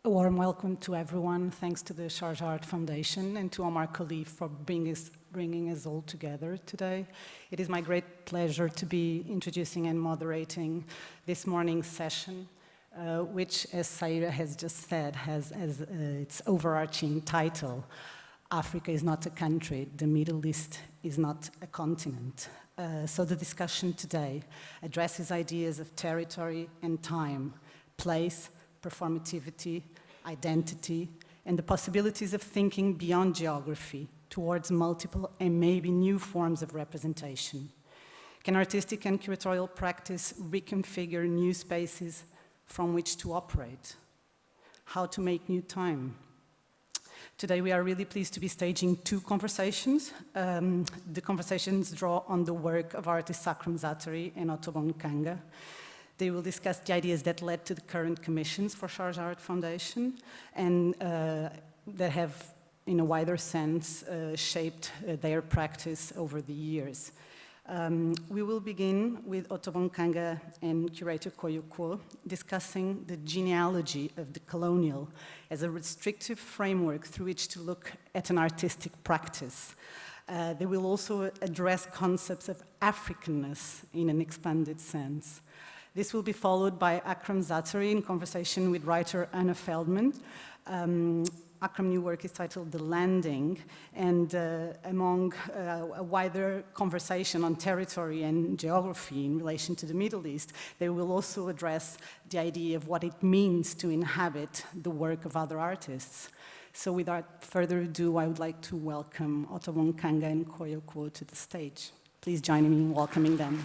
A warm welcome to everyone. Thanks to the Sharjah Art Foundation and to Omar Kholeif for bringing us all together today. It is my great pleasure to be introducing and moderating this morning's session, which, as Saira has just said, has as its overarching title, Africa is not a country, the Middle East is not a continent. So the discussion today addresses ideas of territory and time, place, performativity, identity, and the possibilities of thinking beyond geography towards multiple and maybe new forms of representation. Can artistic and curatorial practice reconfigure new spaces from which to operate? How to make new time? Today we are really pleased to be staging two conversations. The conversations draw on the work of artists Akram Zaatari and Otobong Nkanga. They will discuss the ideas that led to the current commissions for Sharjah Art Foundation and that have, in a wider sense, shaped their practice over the years. We will begin with Otobong Nkanga and curator Koyo Kouoh discussing the genealogy of the colonial as a restrictive framework through which to look at an artistic practice. They will also address concepts of Africanness in an expanded sense. This will be followed by Akram Zaatari in conversation with writer Hannah Feldman. Akram's new work is titled The Landing, and among a wider conversation on territory and geography in relation to the Middle East, they will also address the idea of what it means to inhabit the work of other artists. So without further ado, I would like to welcome Otobong Nkanga and Koyo Kouoh to the stage. Please join me in welcoming them.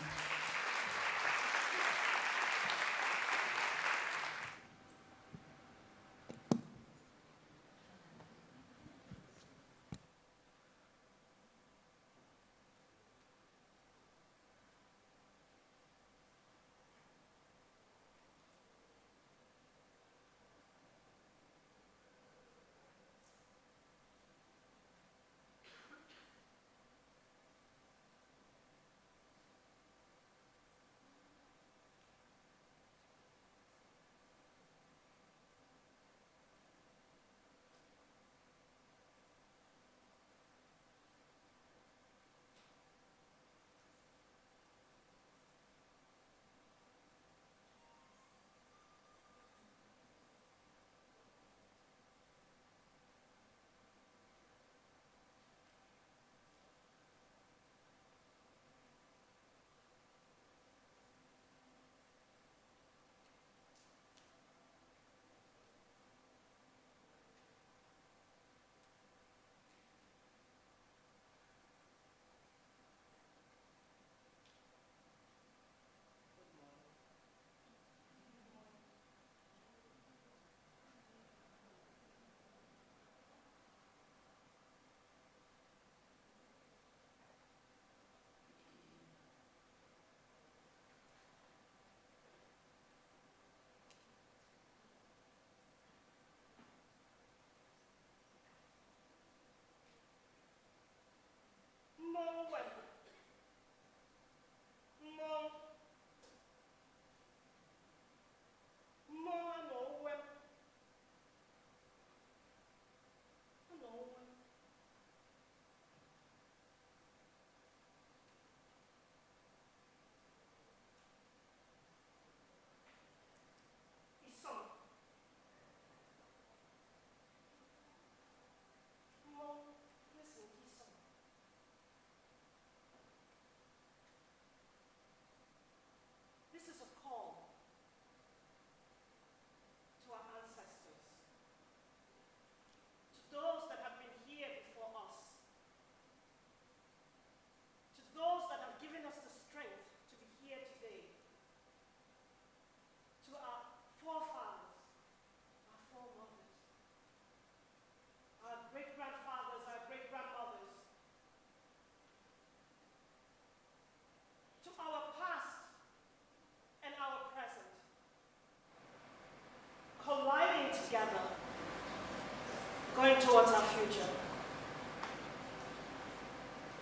Going towards our future.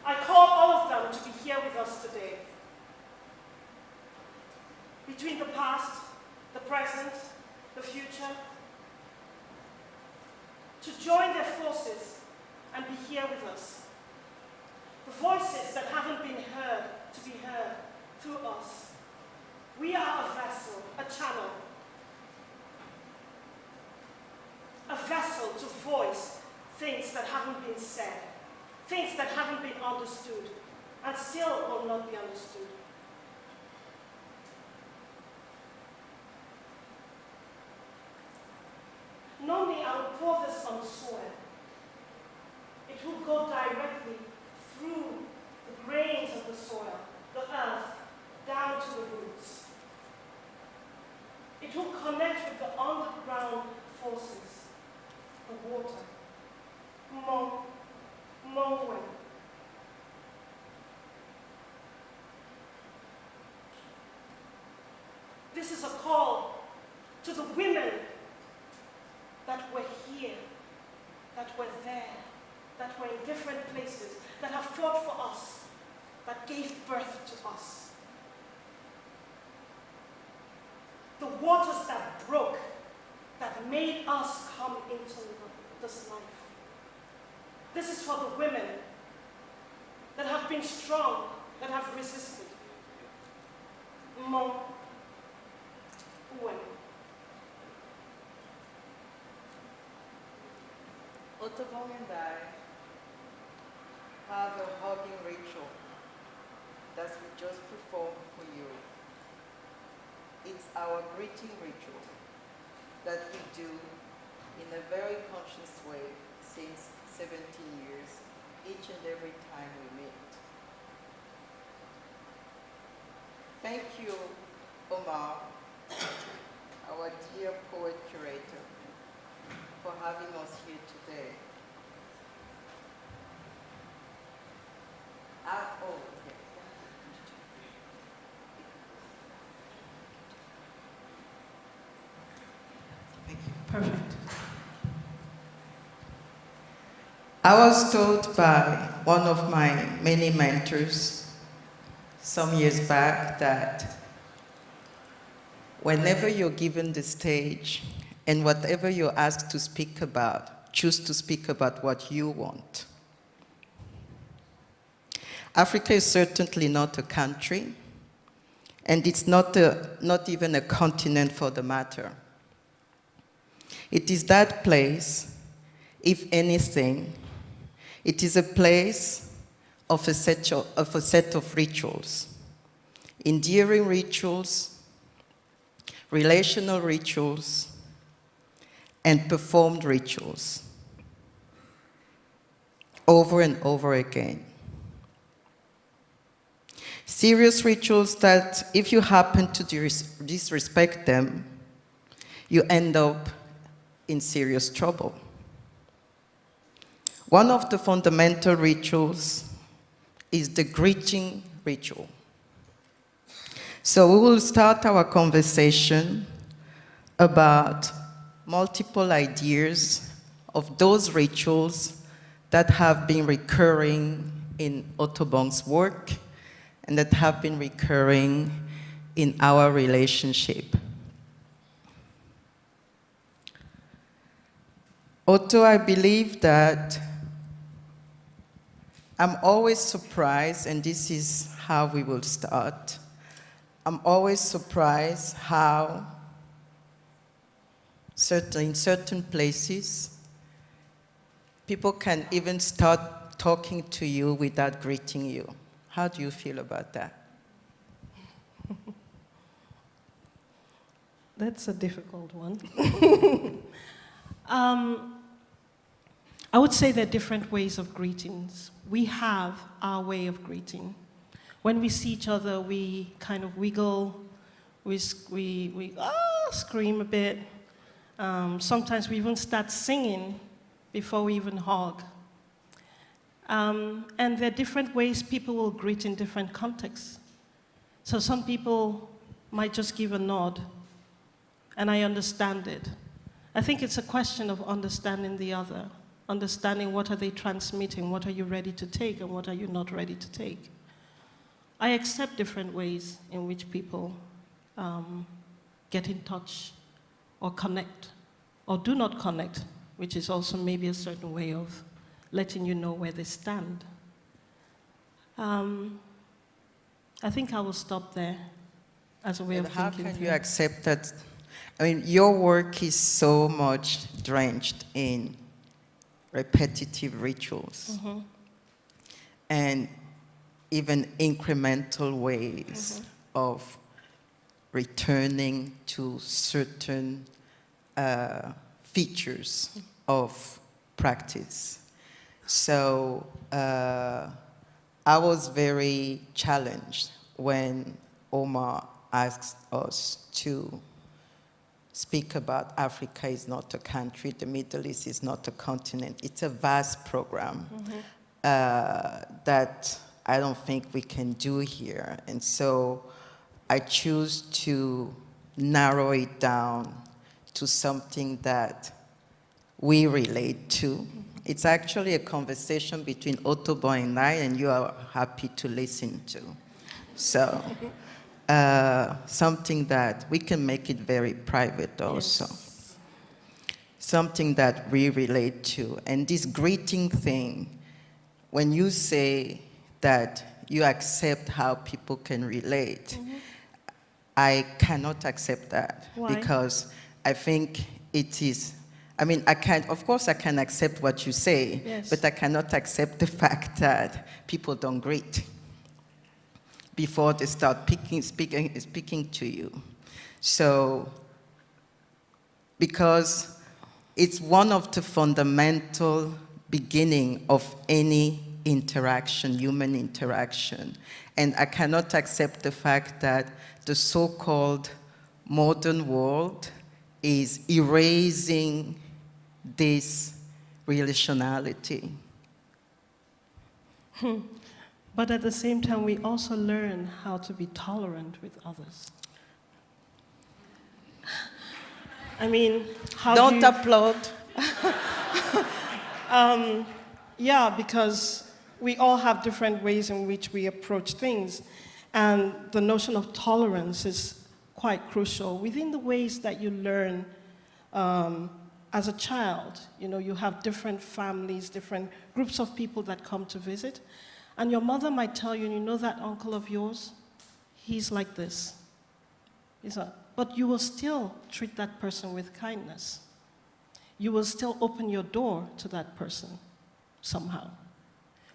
I call all of them to be here with us today. Between the past, the present, the future, to join their forces and be here with us. The voices that haven't been heard to be heard through us. We are a vessel, a channel. A vessel to voice things that haven't been said, things that haven't been understood, and still will not be understood. Normally, I will pour this on soil. It will go directly through the grains of the soil, the earth, down to the roots. It will connect with the underground forces, the water. Mongwen. This is a call to the women that were here, that were there, that were in different places, that have fought for us, that gave birth to us. The waters that broke, that made us come into this life. This is for the women that have been strong, that have resisted. Women. Otobong and I have a hugging ritual that we just performed for you. It's our greeting ritual that we do in a very conscious way since 17 years, each and every time we meet. Thank you, Omar, our dear poet curator, for having us here today. Thank you. Perfect. I was told by one of my many mentors some years back that whenever you're given the stage and whatever you're asked to speak about, choose to speak about what you want. Africa is certainly not a country, and it's not even a continent for the matter. It is that place, if anything, it is a place of a set of rituals, endearing rituals, relational rituals, and performed rituals, over and over again. Serious rituals that, if you happen to disrespect them, you end up in serious trouble. One of the fundamental rituals is the greeting ritual. So we will start our conversation about multiple ideas of those rituals that have been recurring in Otobong's work and that have been recurring in our relationship. Otto, I believe that I'm always surprised, and this is how we will start. I'm always surprised how in certain places, people can even start talking to you without greeting you. How do you feel about that? That's a difficult one. I would say there are different ways of greetings. We have our way of greeting. When we see each other, we kind of wiggle, we scream a bit. Sometimes we even start singing before we even hug. And there are different ways people will greet in different contexts. So some people might just give a nod, and I understand it. I think it's a question of understanding the other, understanding what are they transmitting, what are you ready to take, and what are you not ready to take. I accept different ways in which people get in touch or connect or do not connect which is also maybe a certain way of letting you know where they stand. I think I will stop there as a way of How thinking. can you accept that? I mean, your work is so much drenched in repetitive rituals and even incremental ways of returning to certain features of practice. So I was very challenged when Omar asked us to speak about Africa is not a country, the Middle East is not a continent. It's a vast program that I don't think we can do here. And so I choose to narrow it down to something that we relate to. It's actually a conversation between Otobong and I, and you are happy to listen to. So something that we can make it very private also. Yes. Something that we relate to. And this greeting thing, when you say that you accept how people can relate, I cannot accept that. Why? Because I think it is, I mean, I can, of course I can accept what you say, Yes. but I cannot accept the fact that people don't greet before they start speaking to you. So, because it's one of the fundamental beginning of any interaction, human interaction. And I cannot accept the fact that the so-called modern world is erasing this relationality. But at the same time, we also learn how to be tolerant with others. I mean, how Don't do you... applaud. Yeah, because we all have different ways in which we approach things. And the notion of tolerance is quite crucial. Within the ways that you learn as a child, you know, you have different families, different groups of people that come to visit. And your mother might tell you, you know that uncle of yours? He's like this. But you will still treat that person with kindness. You will still open your door to that person somehow.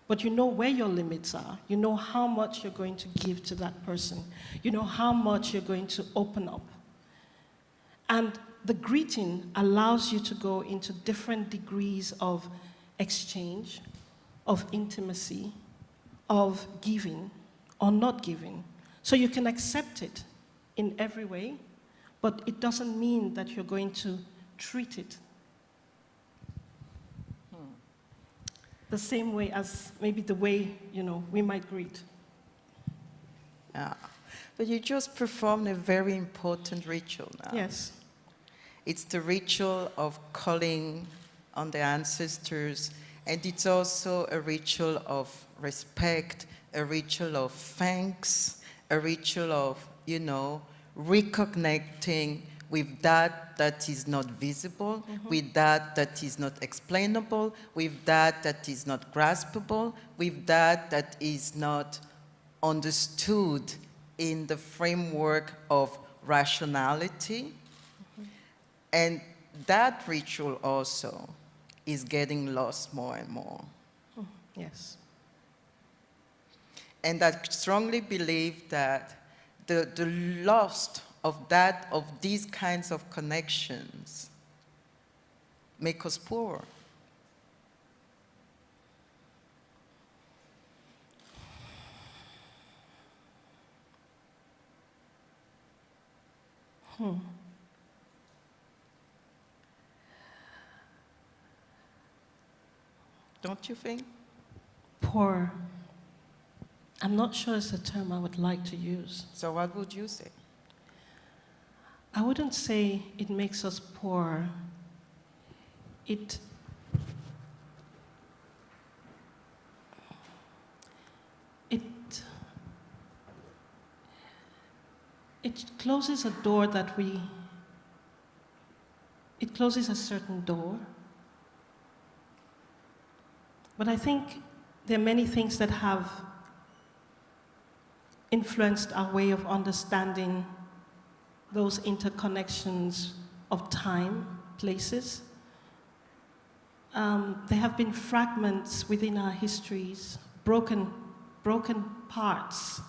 But you know where your limits are. You know how much you're going to give to that person. You know how much you're going to open up. And the greeting allows you to go into different degrees of exchange, of intimacy, of giving or not giving. So you can accept it in every way, but it doesn't mean that you're going to treat it the same way as maybe the way, you know, we might greet. Yeah. But you just performed a very important ritual now. Yes. It's the ritual of calling on the ancestors, and it's also a ritual of respect, a ritual of thanks, a ritual of, you know, reconnecting with that is not visible, with that is not explainable, with that is not graspable, with that is not understood in the framework of rationality. And that ritual also is getting lost more and more. Yes. And I strongly believe that the loss of these kinds of connections make us poor. Don't you think? Poor. I'm not sure it's a term I would like to use. So what would you say? I wouldn't say it makes us poor. It closes a door it closes a certain door But I think there are many things that have influenced our way of understanding those interconnections of time, places. There have been fragments within our histories, broken parts.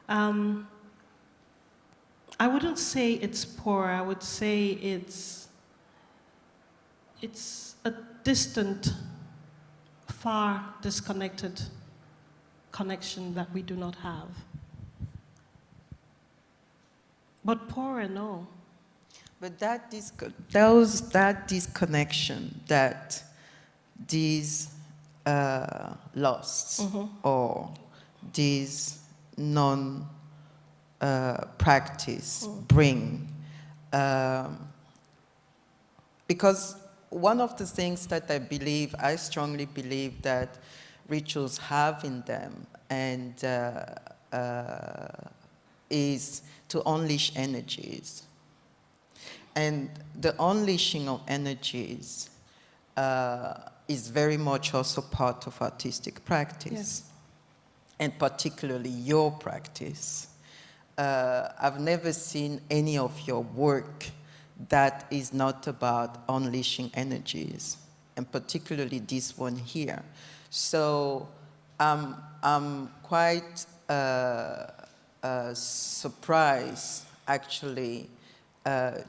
I wouldn't say it's poor, I would say it's a distant, far disconnected connection that we do not have. But poorer, no. But that disconnection that these lost or these non-practice bring, because one of the things that I strongly believe that rituals have in them and is to unleash energies. And the unleashing of energies is very much also part of artistic practice. Yes. And particularly your practice. I've never seen any of your work that is not about unleashing energies, and particularly this one here. So I'm quite surprised, actually, to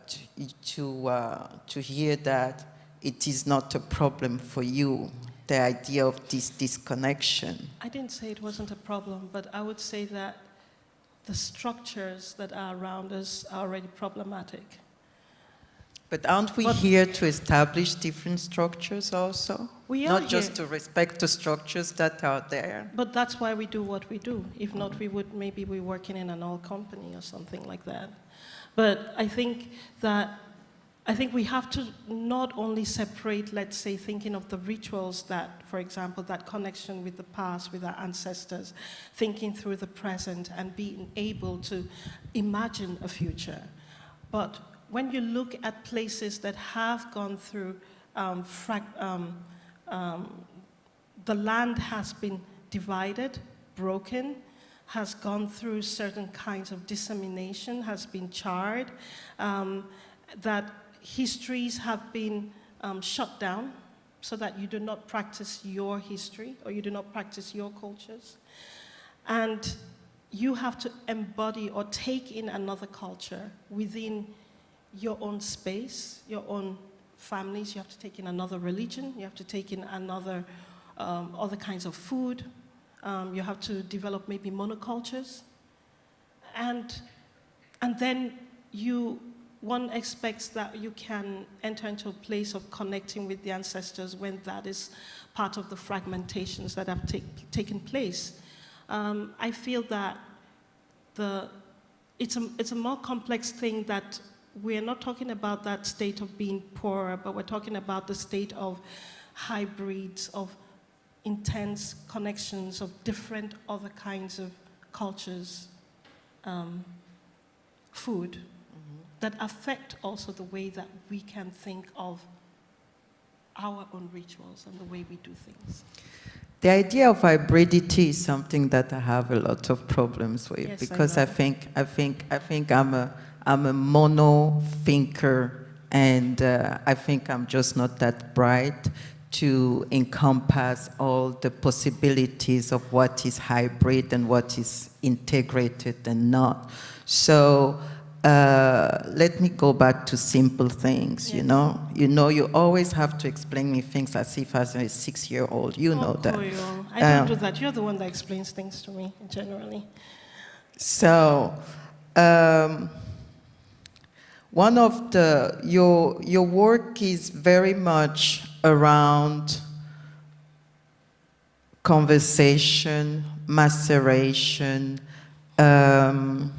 hear that it is not a problem for you, the idea of this disconnection. I didn't say it wasn't a problem, but I would say that the structures that are around us are already problematic. But aren't we here to establish different structures also? We are Not just to respect the structures that are there. But that's why we do what we do. If not, we would maybe be working in an oil company or something like that. But I think we have to not only separate, let's say, thinking of the rituals that, for example, that connection with the past, with our ancestors, thinking through the present and being able to imagine a future. But when you look at places that have gone through, the land has been divided, broken, has gone through certain kinds of dissemination, has been charred, that histories have been shut down so that you do not practice your history or you do not practice your cultures. And you have to embody or take in another culture within your own space, your own families. You have to take in another religion. You have to take in other kinds of food. You have to develop maybe monocultures. And then one expects that you can enter into a place of connecting with the ancestors when that is part of the fragmentations that have taken place. I feel that it's a more complex thing, that we're not talking about that state of being poorer, but we're talking about the state of hybrids, of intense connections of different other kinds of cultures, food, that affect also the way that we can think of our own rituals and the way we do things. The idea of hybridity is something that I have a lot of problems with, Yes, because I think I'm a mono thinker, and I think I'm just not that bright to encompass all the possibilities of what is hybrid and what is integrated and not. So let me go back to simple things. Yes. You always have to explain me things as if as a 6-year-old. You know that. Koyo, I don't do that. You're the one that explains things to me generally. So one of your work is very much around conversation, maceration, how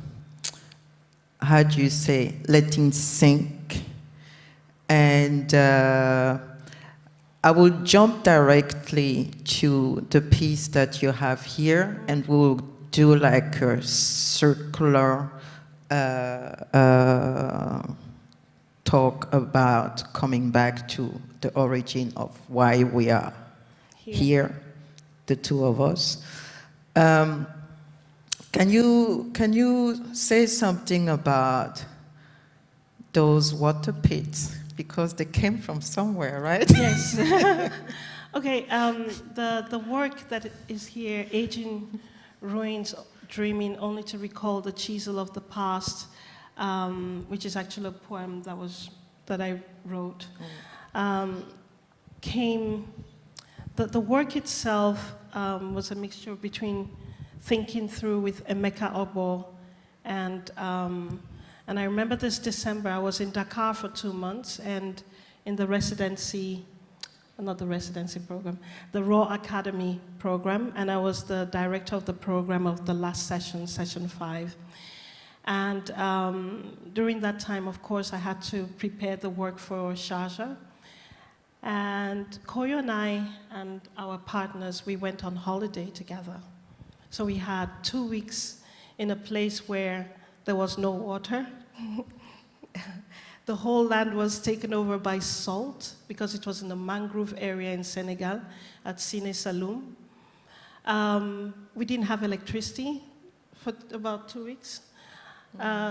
do you say, letting sink. And I will jump directly to the piece that you have here, and we'll do like a circular talk about coming back to the origin of why we are here, the two of us. Can you say something about those water pits? Because they came from somewhere, right? Yes. Okay, the work that is here, Aging Ruins, Dreaming Only to Recall the Chisel of the Past, which is actually a poem that I wrote, the work itself was a mixture between thinking through with Emeka Ogbo, and I remember this December, I was in Dakar for 2 months, and in the residency, not the residency program, the Raw Academy program, and I was the director of the program of the last session, session 5. And during that time, of course, I had to prepare the work for Sharjah. And Koyo and I and our partners, we went on holiday together. So we had 2 weeks in a place where there was no water. The whole land was taken over by salt because it was in a mangrove area in Senegal at Sine Saloum. We didn't have electricity for about 2 weeks.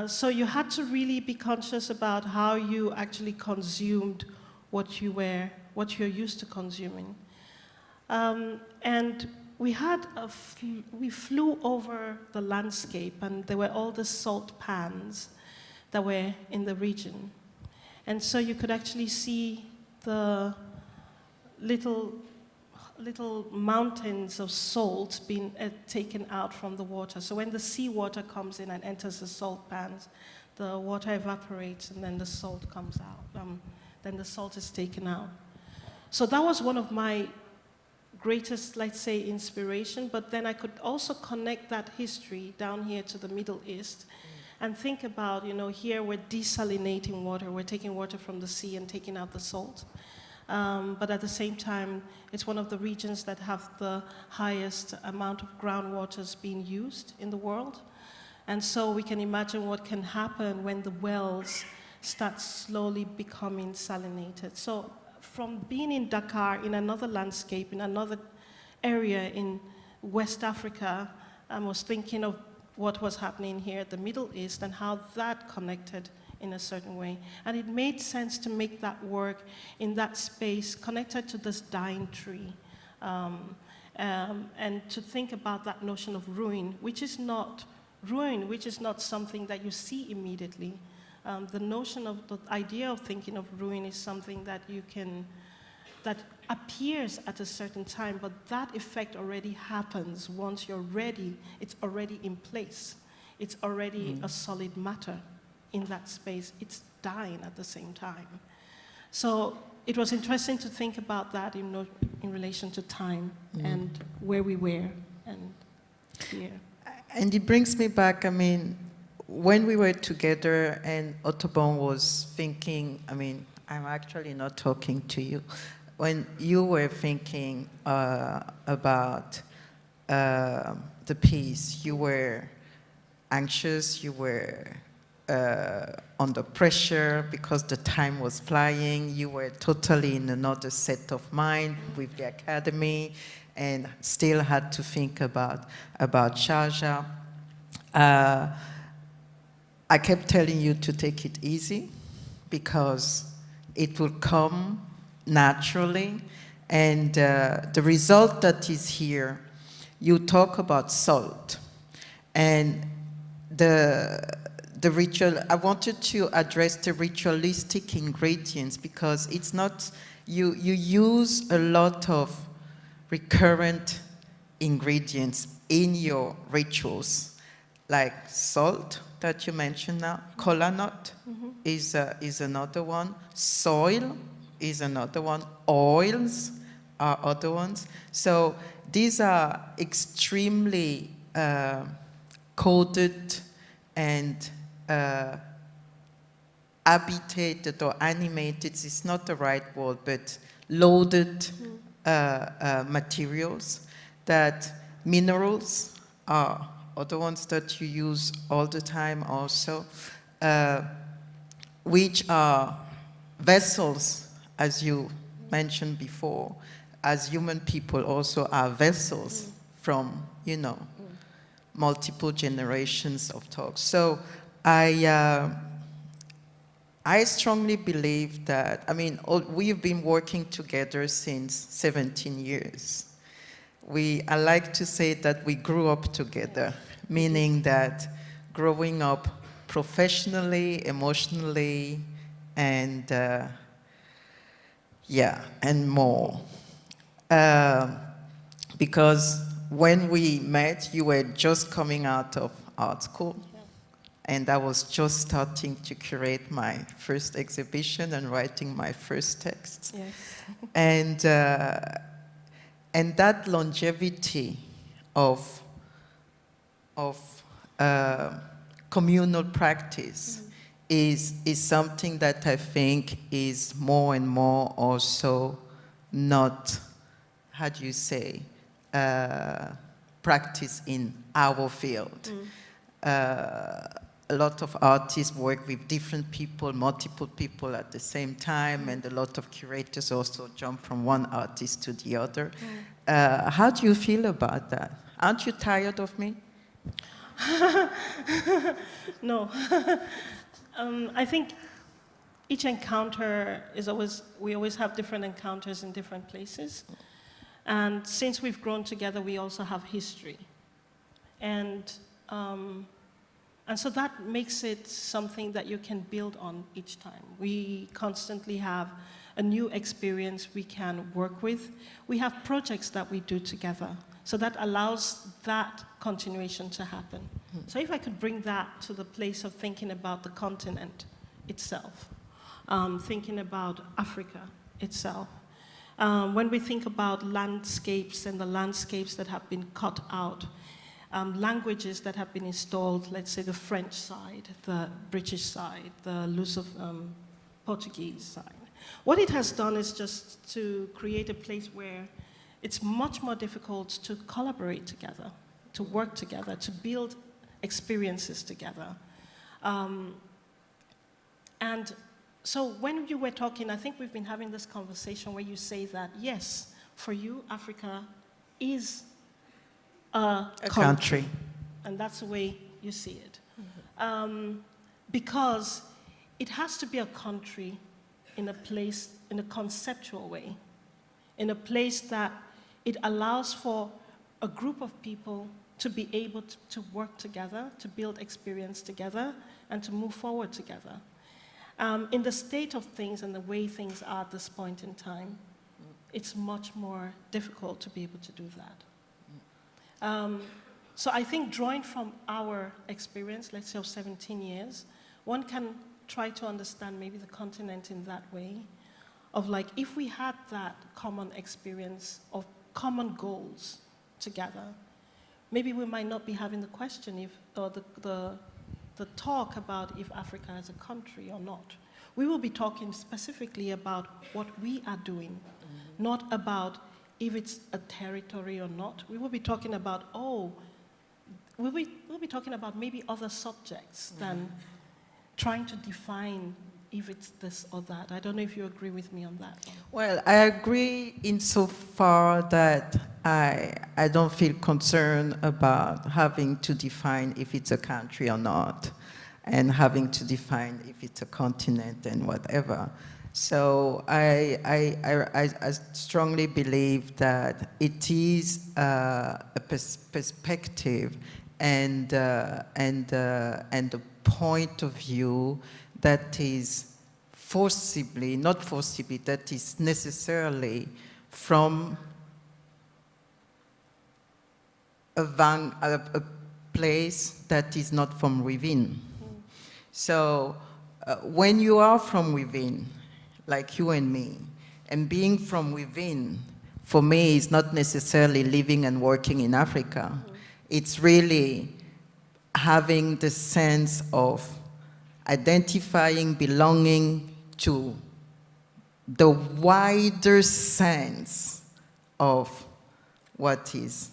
So you had to really be conscious about how you actually consumed what you're used to consuming. And we flew over the landscape, and there were all the salt pans that were in the region. And so you could actually see the little mountains of salt being taken out from the water. So when the seawater comes in and enters the salt pans, the water evaporates and then the salt comes out. Then the salt is taken out. So that was one of my greatest, let's say, inspiration, but then I could also connect that history down here to the Middle East and think about, here we're desalinating water, we're taking water from the sea and taking out the salt. But at the same time, it's one of the regions that have the highest amount of groundwaters being used in the world. And so we can imagine what can happen when the wells start slowly becoming salinated. So from being in Dakar, in another landscape, in another area in West Africa, I was thinking of what was happening here at the Middle East and how that connected in a certain way. And it made sense to make that work in that space connected to this dying tree. And to think about that notion of ruin, which is not something that you see immediately. The notion of the idea of thinking of ruin is something that that appears at a certain time, but that effect already happens once you're ready. It's already in place. It's already a solid matter in that space. It's dying at the same time. So it was interesting to think about that in relation to time and where we were and here. And it brings me back, when we were together and Otobong was thinking, I'm actually not talking to you. When you were thinking about the piece, you were anxious, you were under pressure because the time was flying, you were totally in another set of mind with the academy and still had to think about Sharjah. I kept telling you to take it easy because it will come naturally. And the result that is here, you talk about salt. And the ritual, I wanted to address the ritualistic ingredients because it's not, you use a lot of recurrent ingredients in your rituals, like salt, that you mentioned now. Kola nut is another one. Soil is another one. Oils are other ones. So these are extremely coded and habitated or animated, it's not the right word, but loaded materials, that minerals are the ones that you use all the time also, which are vessels, as you mentioned before, as human people also are vessels from, you know, multiple generations of talk. So I strongly believe that, I mean, we've been working together since 17 years. I like to say that we grew up together, meaning that growing up professionally, emotionally, and yeah, and more. Because when we met, you were just coming out of art school, and I was just starting to curate my first exhibition and writing my first text. Yes. And that longevity of communal practice is something that I think is more and more also not, how do you say, practice in our field. A lot of artists work with different people, multiple people at the same time, and a lot of curators also jump from one artist to the other. How do you feel about that? Aren't you tired of me? No. I think each encounter is we always have different encounters in different places. And since we've grown together, we also have history. And so that makes it something that you can build on each time. We constantly have a new experience we can work with. We have projects that we do together. So that allows that continuation to happen. So if I could bring that to the place of thinking about the continent itself, thinking about Africa itself. When we think about landscapes and the landscapes that have been cut out, languages that have been installed, let's say the French side, the British side, the Portuguese side. What it has done is just to create a place where it's much more difficult to collaborate together, to work together, to build experiences together. And so when you were talking, I think we've been having this conversation where you say that, yes, for you, Africa is a country. And that's the way you see it. Because it has to be a country in a place, in a conceptual way, in a place that it allows for a group of people to be able to work together, to build experience together, and to move forward together. In the state of things and the way things are at this point in time, it's much more difficult to be able to do that. So I think drawing from our experience, let's say of 17 years, one can try to understand maybe the continent in that way, of like, if we had that common experience of common goals together, maybe we might not be having the question or the talk about if Africa is a country or not. We will be talking specifically about what we are doing, not about if it's a territory or not. We will be talking about, we'll be talking about maybe other subjects than trying to define if it's this or that. I don't know if you agree with me on that. Well, I agree insofar that I don't feel concerned about having to define if it's a country or not, and having to define if it's a continent and whatever. So I strongly believe that it is a perspective and a point of view that is not forcibly, that is necessarily from a place that is not from within. So when you are from within, like you and me, and being from within, for me, is not necessarily living and working in Africa. It's really having the sense of identifying, belonging to the wider sense of what is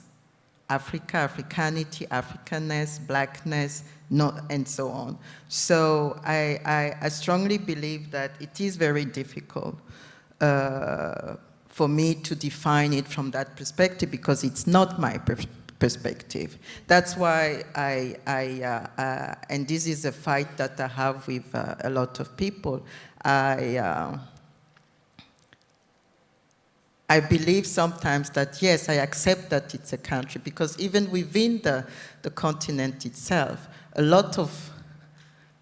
Africa, Africanity, Africanness, blackness, and so on. So I strongly believe that it is very difficult for me to define it from that perspective, because it's not my perspective. That's why and this is a fight that I have with a lot of people. I believe sometimes that, yes, I accept that it's a country, because even within the continent itself, a lot of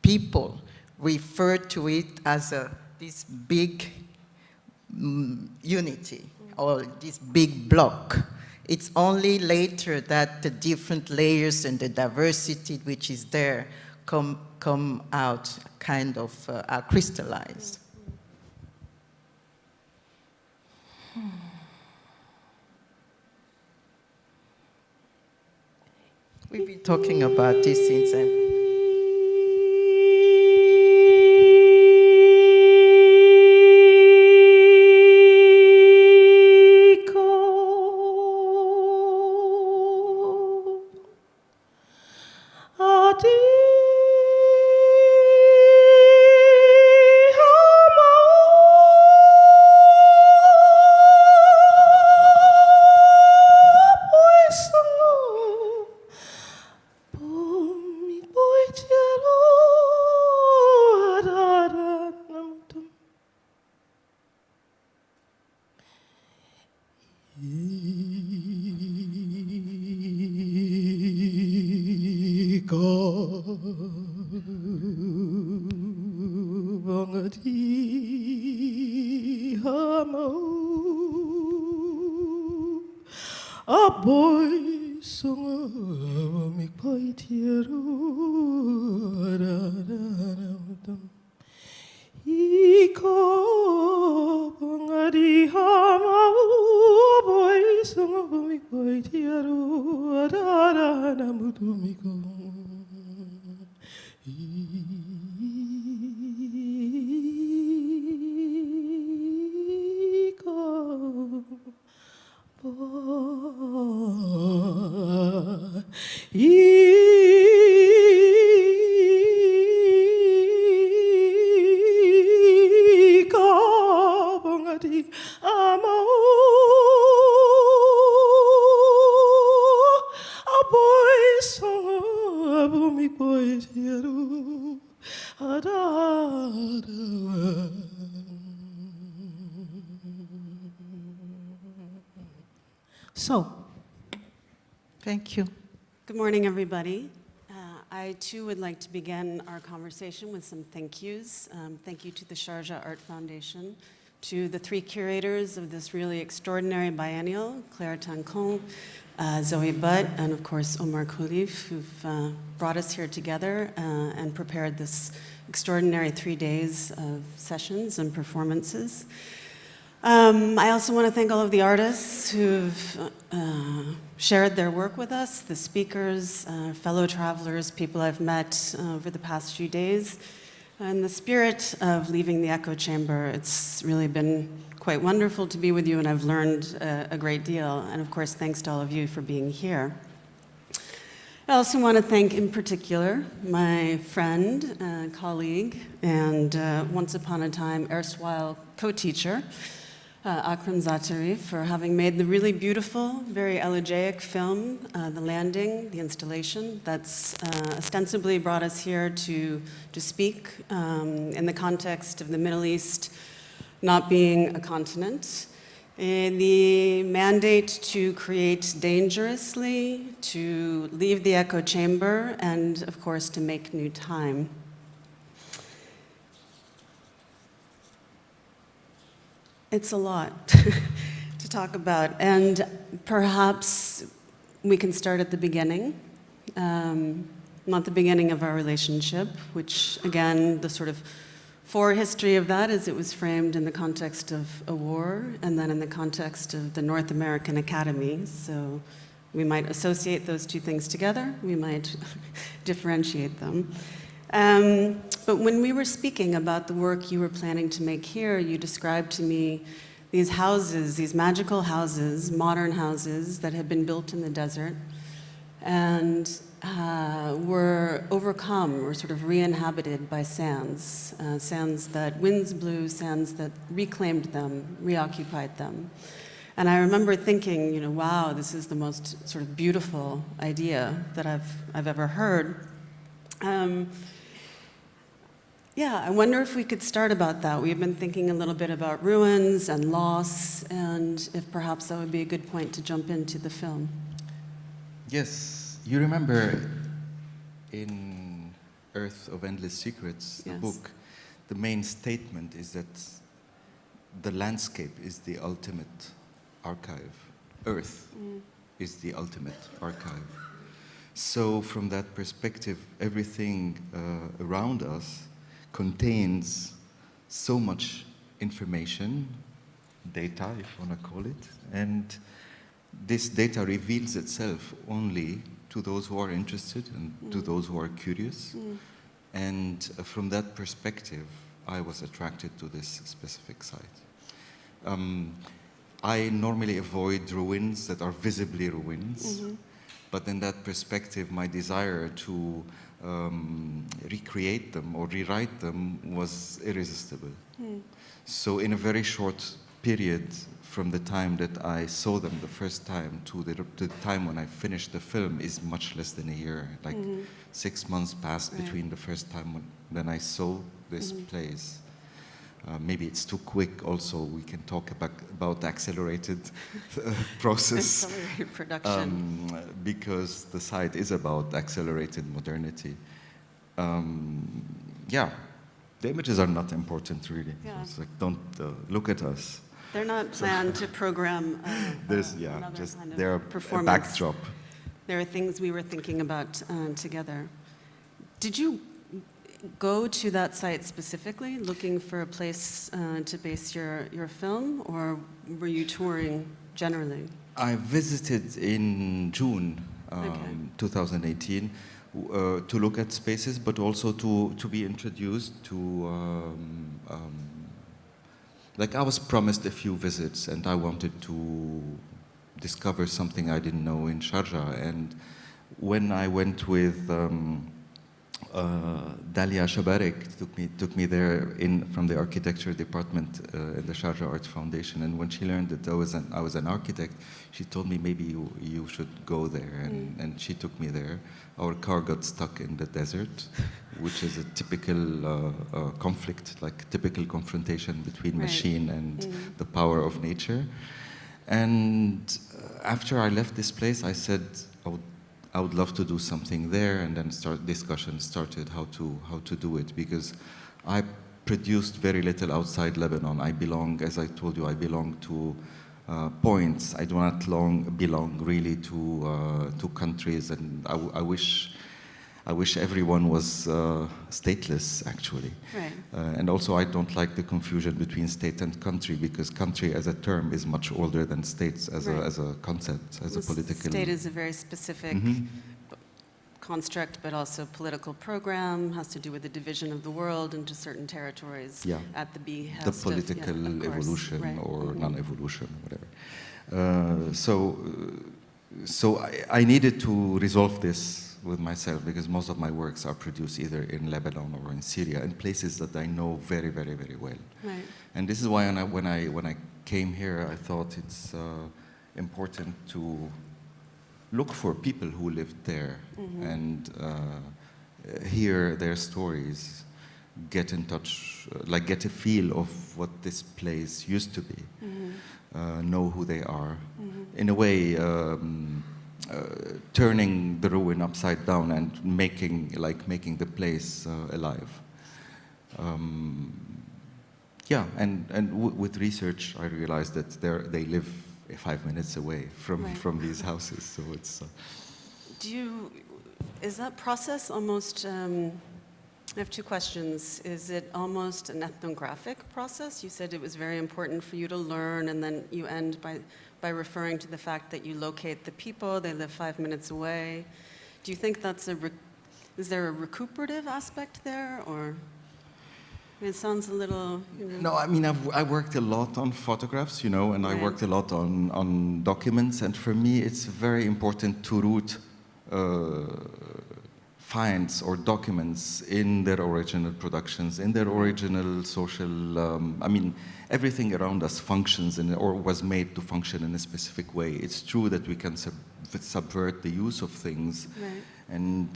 people refer to it as this big unity, or this big block. It's only later that the different layers and the diversity which is there come out, kind of are crystallized. We've been talking about this since So, thank you. Good morning, everybody. I too would like to begin our conversation with some thank yous. Thank you to the Sharjah Art Foundation, to the three curators of this really extraordinary biennial, Claire Tancon, Zoe Butt, and of course Omar Kholeif, who've brought us here together and prepared this extraordinary 3 days of sessions and performances. I also want to thank all of the artists who've shared their work with us, the speakers, fellow travelers, people I've met over the past few days. In the spirit of leaving the echo chamber, it's really been quite wonderful to be with you, and I've learned a great deal. And of course, thanks to all of you for being here. I also want to thank, in particular, my friend, colleague, and once upon a time, erstwhile co-teacher, Akram Zaatari, for having made the really beautiful, very elegiac film, The Landing, the installation, that's ostensibly brought us here to speak in the context of the Middle East not being a continent. The mandate to create dangerously, to leave the echo chamber, and of course to make new time. It's a lot to talk about, and perhaps we can start at the beginning. Not the beginning of our relationship, which again, the sort of forehistory of that is it was framed in the context of a war and then in the context of the North American Academy. So we might associate those two things together, we might differentiate them. But when we were speaking about the work you were planning to make here, you described to me these houses, these magical houses, modern houses that had been built in the desert, and were overcome or sort of re-inhabited by sands, sands that winds blew, sands that reclaimed them, reoccupied them. And I remember thinking, you know, wow, this is the most sort of beautiful idea that I've ever heard. Yeah, I wonder if we could start about that. We've been thinking a little bit about ruins and loss, and if perhaps that would be a good point to jump into the film. Yes, you remember in Earth of Endless Secrets, the Yes. book, the main statement is that the landscape is the ultimate archive. Earth is the ultimate archive. So from that perspective, everything around us contains so much information, data, if you want to call it, and this data reveals itself only to those who are interested and to those who are curious. And from that perspective, I was attracted to this specific site. I normally avoid ruins that are visibly ruins, but in that perspective, my desire to recreate them or rewrite them was irresistible. So in a very short period, from the time that I saw them the first time to the time when I finished the film is much less than a year. Like 6 months passed between the first time when I saw this place. Maybe it's too quick also. We can talk about accelerated process. Accelerated production. Because the site is about accelerated modernity. Yeah, the images are not important really. Yeah. It's like, don't look at us. They're not planned to program There's, another just kind of they're a performance. backdrop. There are things we were thinking about together. Did you go to that site specifically, looking for a place to base your film, or were you touring generally? I visited in June 2018 to look at spaces, but also to be introduced to like I was promised a few visits, and I wanted to discover something I didn't know in Sharjah. And when I went with Dalia Shabarek, took me there from the architecture department in the Sharjah Art Foundation. And when she learned that I was an architect, she told me maybe you should go there. And she took me there. Our car got stuck in the desert, which is a typical conflict, like typical confrontation between machine and the power of nature. And after I left this place, I said I would love to do something there, and then discussion started how to do it, because I produced very little outside Lebanon. As I told you, I belong to points. I do not belong really to countries, and I wish everyone was stateless, actually. Right. And also, I don't like the confusion between state and country, because country as a term is much older than states as a concept, as a political. State is a very specific construct, but also political program, has to do with the division of the world into certain territories at the behest the political of evolution or non-evolution, whatever. So I needed to resolve this with myself, because most of my works are produced either in Lebanon or in Syria, in places that I know very, very, very well. Right. And this is why when I came here, I thought it's important to look for people who lived there and hear their stories, get in touch, like get a feel of what this place used to be, know who they are. In a way, turning the ruin upside down and making the place alive. With research, I realized that they live 5 minutes away from these houses, so it's. Is that process almost? I have two questions. Is it almost an ethnographic process? You said it was very important for you to learn, and then you end by referring to the fact that you locate the people, they live 5 minutes away. Do you think that's is there a recuperative aspect there, or? It sounds a little, No, I mean, I worked a lot on photographs, and I worked a lot on documents, and for me it's very important to root finds or documents in their original productions, in their original social, I mean, everything around us functions or was made to function in a specific way. It's true that we can subvert the use of things. Right. And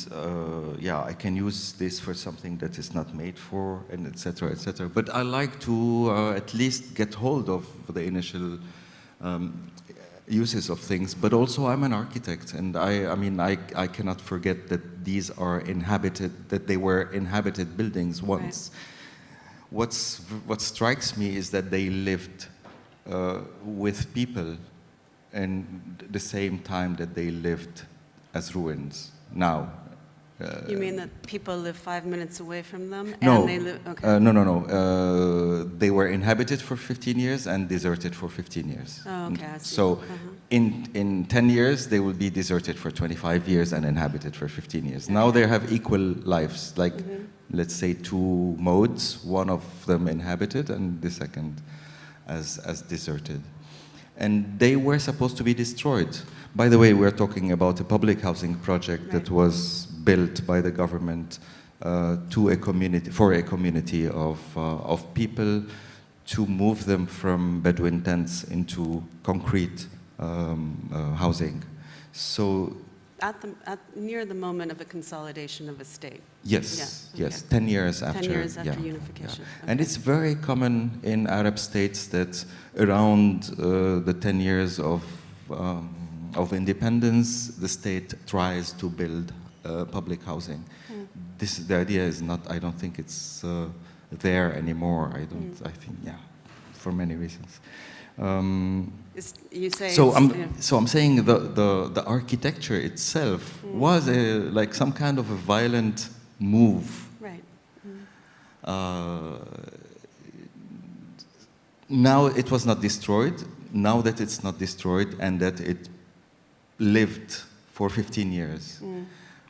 yeah, I can use this for something that is not made for, and et cetera, et cetera. But I like to at least get hold of the initial uses of things. But also, I'm an architect, and I mean, I cannot forget that these are inhabited, that they were inhabited buildings once. Right. What strikes me is that they lived with people, and the same time that they lived as ruins. Now, you mean that people live 5 minutes away from them? No, and they live, okay. no. They were inhabited for 15 years and deserted for 15 years. Oh, okay, I see. So in 10 years, they will be deserted for 25 years and inhabited for 15 years. Okay. Now they have equal lives, like let's say 2 modes, one of them inhabited and the second as deserted. And they were supposed to be destroyed. By the way, we're talking about a public housing project that was built by the government to a community, for a community of people, to move them from Bedouin tents into concrete housing. So near the moment of a consolidation of a state. Yes, yeah, yes, 10 years after. 10 years after unification. Yeah. Okay. And it's very common in Arab states that around the 10 years of independence, the state tries to build public housing. The idea is not, I don't think it's there anymore. I think, yeah, for many reasons. You say so I'm saying the architecture itself was like some kind of a violent move. Right. Now it was not destroyed. Now that it's not destroyed and that it lived for 15 years,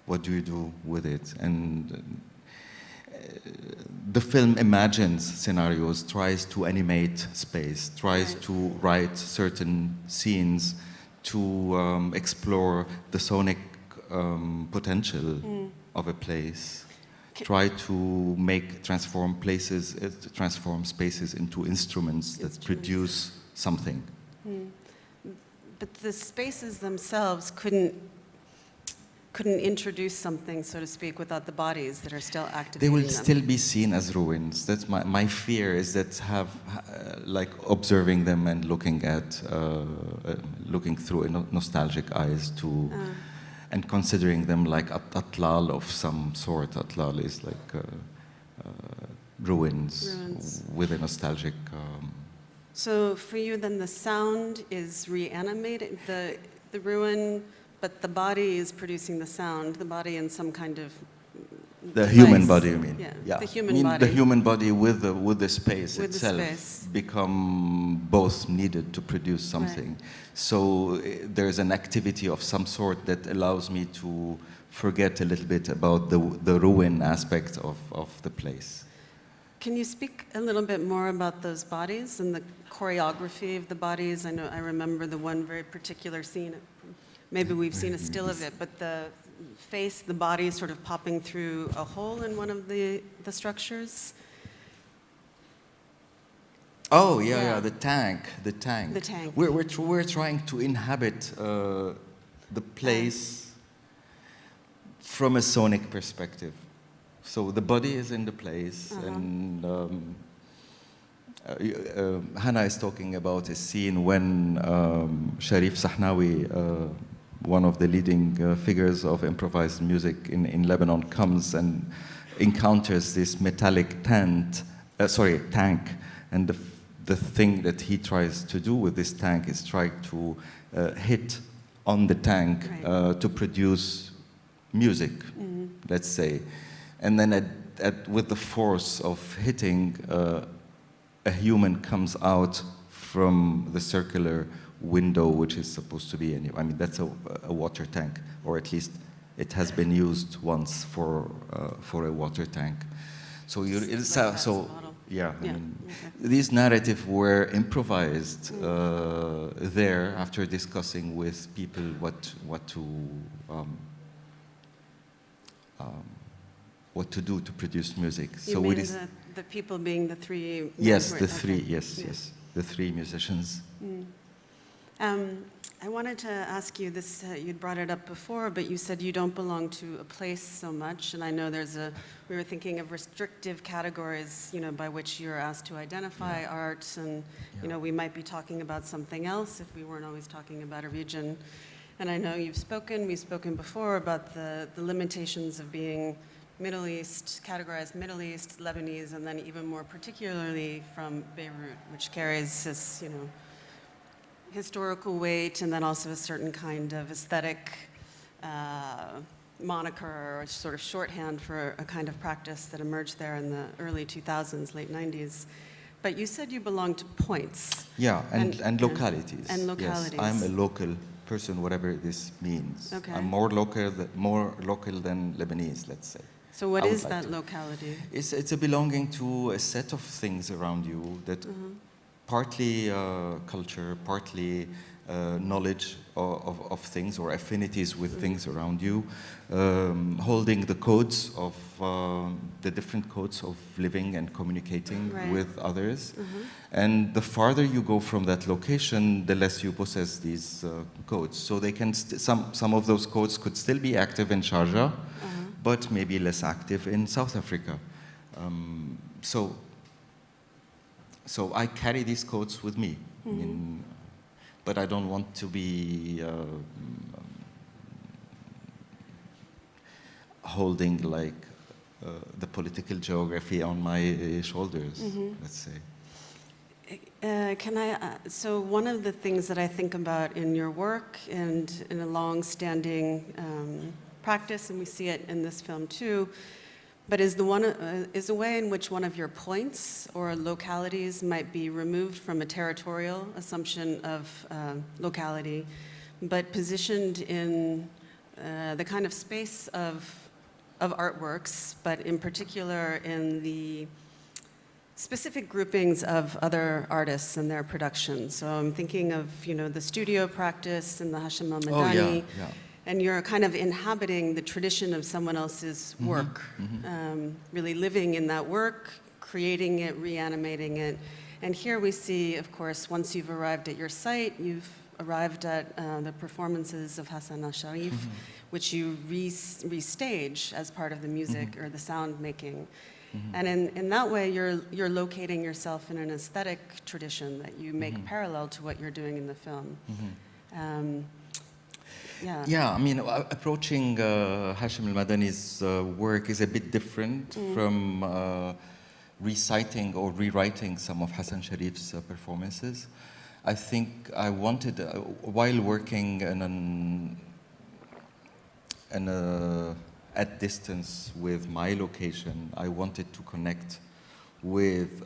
what do you do with it? And the film imagines scenarios, tries to animate space, tries to write certain scenes, to explore the sonic potential of a place, try to transform spaces into instruments that produce something. But the spaces themselves couldn't introduce something, so to speak, without the bodies that are still activating They will them. still be seen as ruins. That's my fear, is that like observing them and looking through nostalgic eyes and considering them like atlal of some sort. Atlal is like ruins with a nostalgic. So for you, then the sound is reanimating the ruin, but the body is producing the sound. The body in some kind of the human body, you mean? Yeah. The human body. The human body with the space with itself the space. Become both needed to produce something. Right. So there's an activity of some sort that allows me to forget a little bit about the ruin aspect of the place. Can you speak a little bit more about those bodies and the choreography of the bodies? I remember the one very particular scene. Maybe we've seen a still of it, but the face, the body sort of popping through a hole in one of the structures. Oh, yeah, the tank. The tank. We're trying to inhabit the place from a sonic perspective. So the body is in the place, and Hannah is talking about a scene when Sharif Sahnawi, one of the leading figures of improvised music in Lebanon, comes and encounters this metallic tank, and the thing that he tries to do with this tank is try to hit on the tank to produce music, let's say. And then with the force of hitting, a human comes out from the circular window, which is supposed to be, that's a water tank, or at least it has been used once for a water tank. So these narratives were improvised there after discussing with people what to what to do to produce music. You So mean it is. the people being the three? Yes, members? the three. Okay. Yes, Yeah. yes, the three musicians. I wanted to ask you this, you'd brought it up before, but you said you don't belong to a place so much, and I know we were thinking of restrictive categories, by which you're asked to identify art, and, we might be talking about something else if we weren't always talking about a region. And I know we've spoken before about the limitations of being Middle East, categorized Middle East, Lebanese, and then even more particularly from Beirut, which carries this, historical weight, and then also a certain kind of aesthetic moniker or sort of shorthand for a kind of practice that emerged there in the early 2000s, late 90s. But you said you belong to points. Yeah, and localities. And localities. Yes, I'm a local person, whatever this means. Okay. I'm more local than Lebanese, let's say. So what I would is like that to. locality? It's a belonging to a set of things around you that partly culture, partly knowledge of things or affinities with things around you, holding the codes of the different codes of living and communicating with others. And the farther you go from that location, the less you possess these codes. So they can some of those codes could still be active in Sharjah, but maybe less active in South Africa. So I carry these codes with me, but I don't want to be holding like the political geography on my shoulders, let's say. So one of the things that I think about in your work and in a long-standing practice, and we see it in this film too, but is a way in which one of your points or localities might be removed from a territorial assumption of locality, but positioned in the kind of space of artworks, but in particular in the specific groupings of other artists and their productions. So I'm thinking of, the studio practice and the Hashim al-Madani. Yeah. And you're kind of inhabiting the tradition of someone else's work, really living in that work, creating it, reanimating it. And here we see, of course, once you've arrived at your site, you've arrived at the performances of Hassan al-Sharif, which you restage as part of the music or the sound making. And in that way, you're locating yourself in an aesthetic tradition that you make parallel to what you're doing in the film. Yeah, I mean, approaching Hashim al-Madani's work is a bit different from reciting or rewriting some of Hassan Sharif's performances. I think I wanted, while working at distance with my location, I wanted to connect with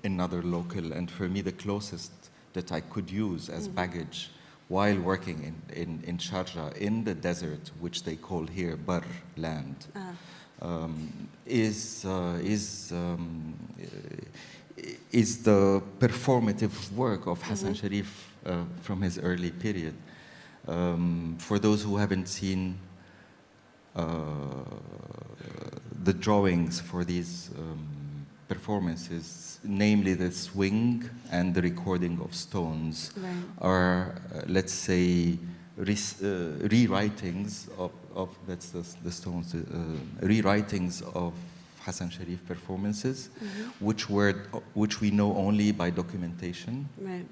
another local, and for me the closest that I could use as baggage while working in Sharjah, in the desert, which they call here Bar land, is the performative work of Hassan Sharif from his early period. For those who haven't seen the drawings for these performances, namely the swing and the recording of stones, are, let's say, rewritings of that's the stones, rewritings of Hassan Sharif performances, which we know only by documentation. Right.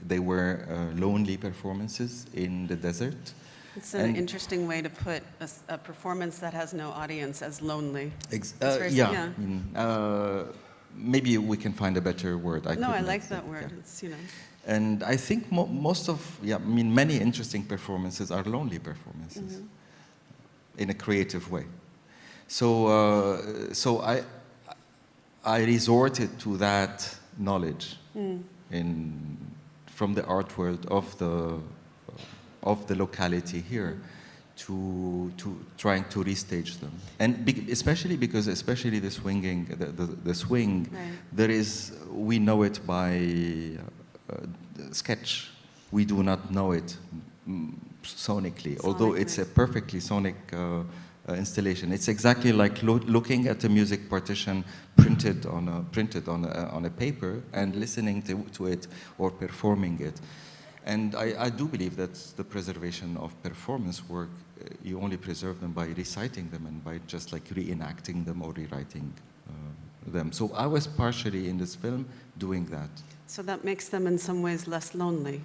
They were lonely performances in the desert. It's an interesting way to put a performance that has no audience as lonely. Maybe we can find a better word. I like that word. It's, And I think many interesting performances are lonely performances in a creative way. So I resorted to that knowledge from the art world of the locality here to trying to restage them, and especially because the swinging, the swing, we know it by sketch. We do not know it sonically, although it's a perfectly sonic installation. It's exactly like looking at a music partition printed on a paper and listening to it or performing it. And I do believe that the preservation of performance work, you only preserve them by reciting them and by just like reenacting them or rewriting them. So I was partially in this film doing that. So that makes them in some ways less lonely.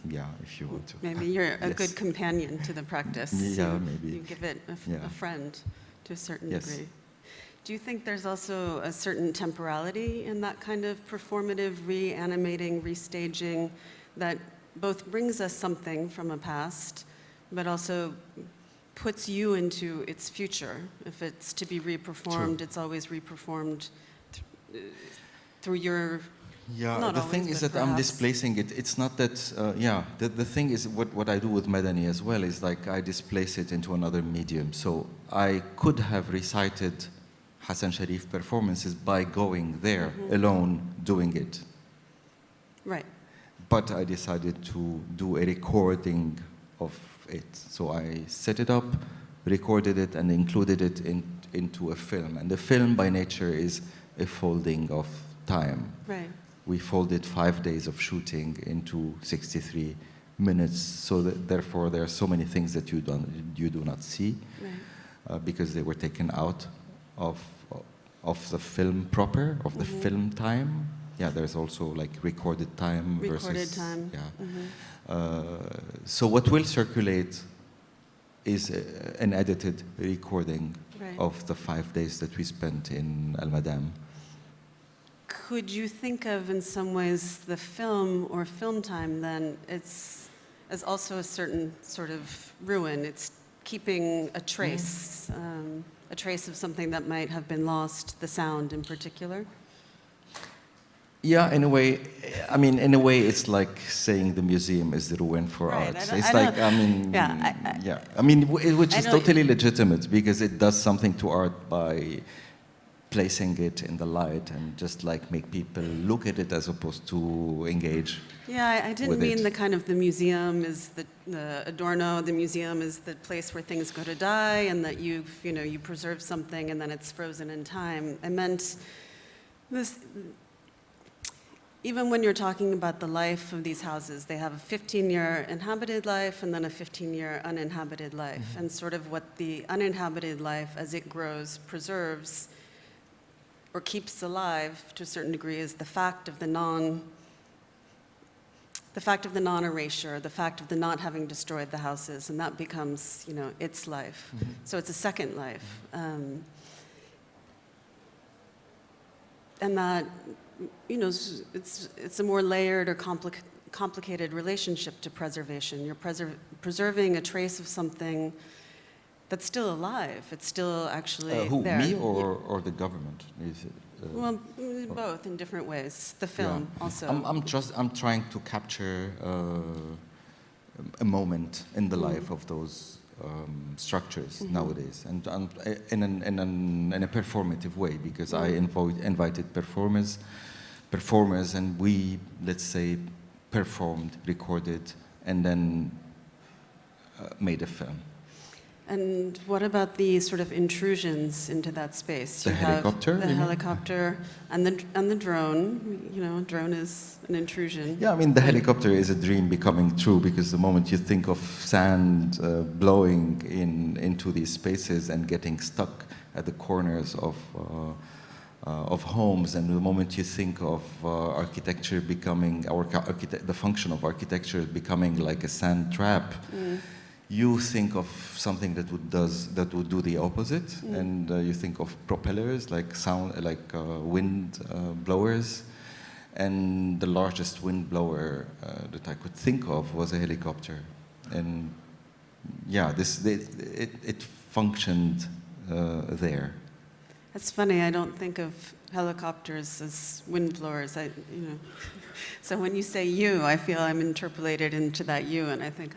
Yeah, if you want to. Maybe you're a Yes. good companion to the practice. Yeah, maybe. You give it a friend to a certain Yes. degree. Do you think there's also a certain temporality in that kind of performative, reanimating, restaging that both brings us something from a past, but also puts you into its future? If it's to be reperformed, True. it's always reperformed through your... Yeah, Not the always, thing is but that I'm perhaps. displacing it. It's not that, the thing is what I do with Madani as well is like I displace it into another medium. So I could have recited Hassan Sharif performances by going there alone doing it. Right. But I decided to do a recording of it. So I set it up, recorded it, and included it into a film. And the film by nature is a folding of time. Right. We folded 5 days of shooting into 63 minutes, so that therefore there are so many things that you do not see, Right. because they were taken out of the film proper, of the film time. Yeah, there's also like recorded time Recorded versus time. Yeah. So what will circulate is an edited recording Right. of the 5 days that we spent in Al Madam. Could you think of, in some ways, the film or film time then, it's as also a certain sort of ruin? It's keeping a trace of something that might have been lost, the sound in particular? Yeah, in a way, I mean, in a way, it's like saying the museum is the ruin for Right, arts. I It's know- like, I mean, Yeah, I mean, which I is know- totally legitimate because it does something to art by placing it in the light and just like make people look at it as opposed to engage. Yeah, I didn't with mean it. the kind of the museum is the Adorno, the museum is the place where things go to die and that you preserve something and then it's frozen in time. I meant this, even when you're talking about the life of these houses, they have a 15-year inhabited life and then a 15-year uninhabited life. And sort of what the uninhabited life, as it grows, preserves or keeps alive to a certain degree is the fact of the non-erasure, the fact of the not having destroyed the houses, and that becomes, its life. So it's a second life. And that, it's a more layered or complicated relationship to preservation. You're preserving a trace of something that's still alive. It's still actually Who, there. me or the government? Is it, Well, both in different ways. The film also. I'm trying to capture a moment in the life of those structures nowadays, and in a performative way, because I invited performers, and we, let's say, performed, recorded, and then made a film. And what about the sort of intrusions into that space? The You have helicopter, the you mean? helicopter, and the drone. Drone is an intrusion. Yeah, I mean, the helicopter is a dream becoming true, because the moment you think of sand blowing into these spaces and getting stuck at the corners of homes, and the moment you think of architecture becoming, the function of architecture becoming like a sand trap, you think of something that would do the opposite, and you think of propellers, like wind blowers, and the largest wind blower that I could think of was a helicopter, and yeah, it functioned there. That's funny. I don't think of helicopters as wind blowers. So when you say you, I feel I'm interpolated into that you, and I think.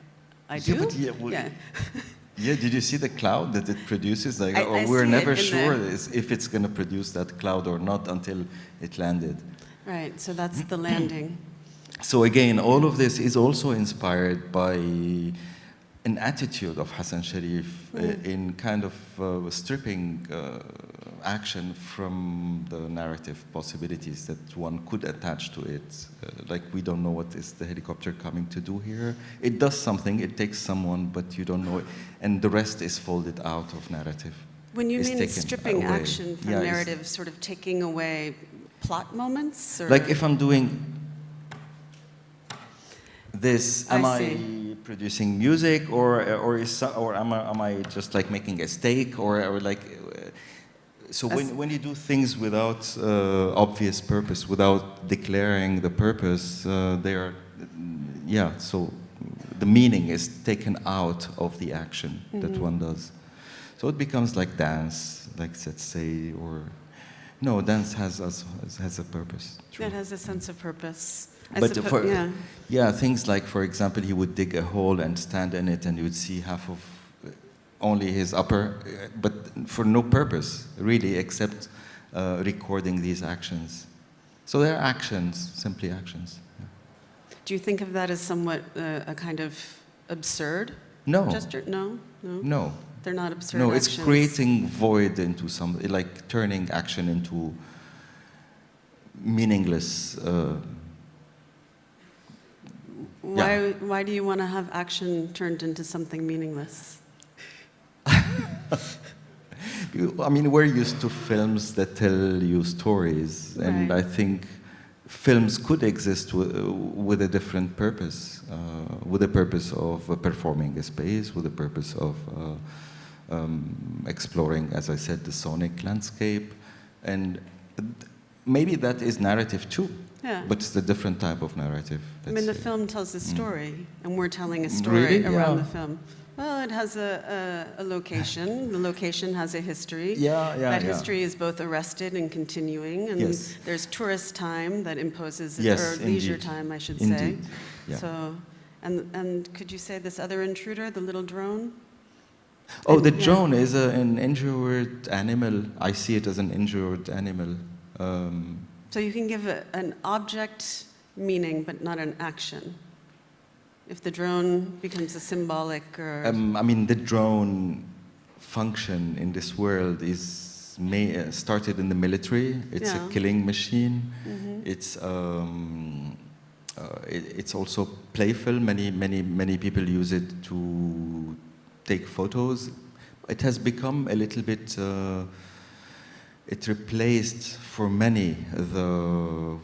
I do? Yeah, but yeah, did you see the cloud that it produces? Like, I we're see never it in sure there. if it's going to produce that cloud or not until it landed. Right, so that's the landing. So again, all of this is also inspired by an attitude of Hassan Sharif in kind of stripping action from the narrative possibilities that one could attach to it. Like, we don't know what is the helicopter coming to do here. It does something, it takes someone, but you don't know it. And the rest is folded out of narrative. When you It's mean taken stripping away. action from Yeah, narrative, sort of taking away plot moments? Or? Like, if I'm doing this, am I I see. producing music, or am I just like making a steak, or like? So when you do things without obvious purpose, without declaring the purpose, they are, yeah. So the meaning is taken out of the action that one does. So it becomes like dance, like, let's say, or no, dance has a purpose. True. It has a sense of purpose. But yeah, things like, for example, he would dig a hole and stand in it, and you would see half of only his upper, but for no purpose, really, except recording these actions. So they're actions, simply actions. Yeah. Do you think of that as somewhat a kind of absurd No. gesture? No? No. They're not absurd No, actions. it's creating void into something, like turning action into meaningless. Why do you want to have action turned into something meaningless? I mean, we're used to films that tell you stories, and Right. I think films could exist with a different purpose, with the purpose of performing a space, with the purpose of exploring, as I said, the sonic landscape, and maybe that is narrative too. Yeah. But it's a different type of narrative. I mean, the say. film tells a story, and we're telling a story Really? around Yeah. the film. Well, it has a location. The location has a history. Yeah, That yeah. history is both arrested and continuing, and Yes. there's tourist time that imposes, Yes, or leisure indeed. time, I should Indeed. say. Yeah. So, and could you say this other intruder, the little drone? Oh, the Yeah. drone is an injured animal. I see it as an injured animal. So you can give an object meaning, but not an action. If the drone becomes a symbolic or... I mean, the drone function in this world is started in the military. It's Yeah. a killing machine. Mhm. It's also playful. Many people use it to take photos. It has become a little bit. It replaced for many the,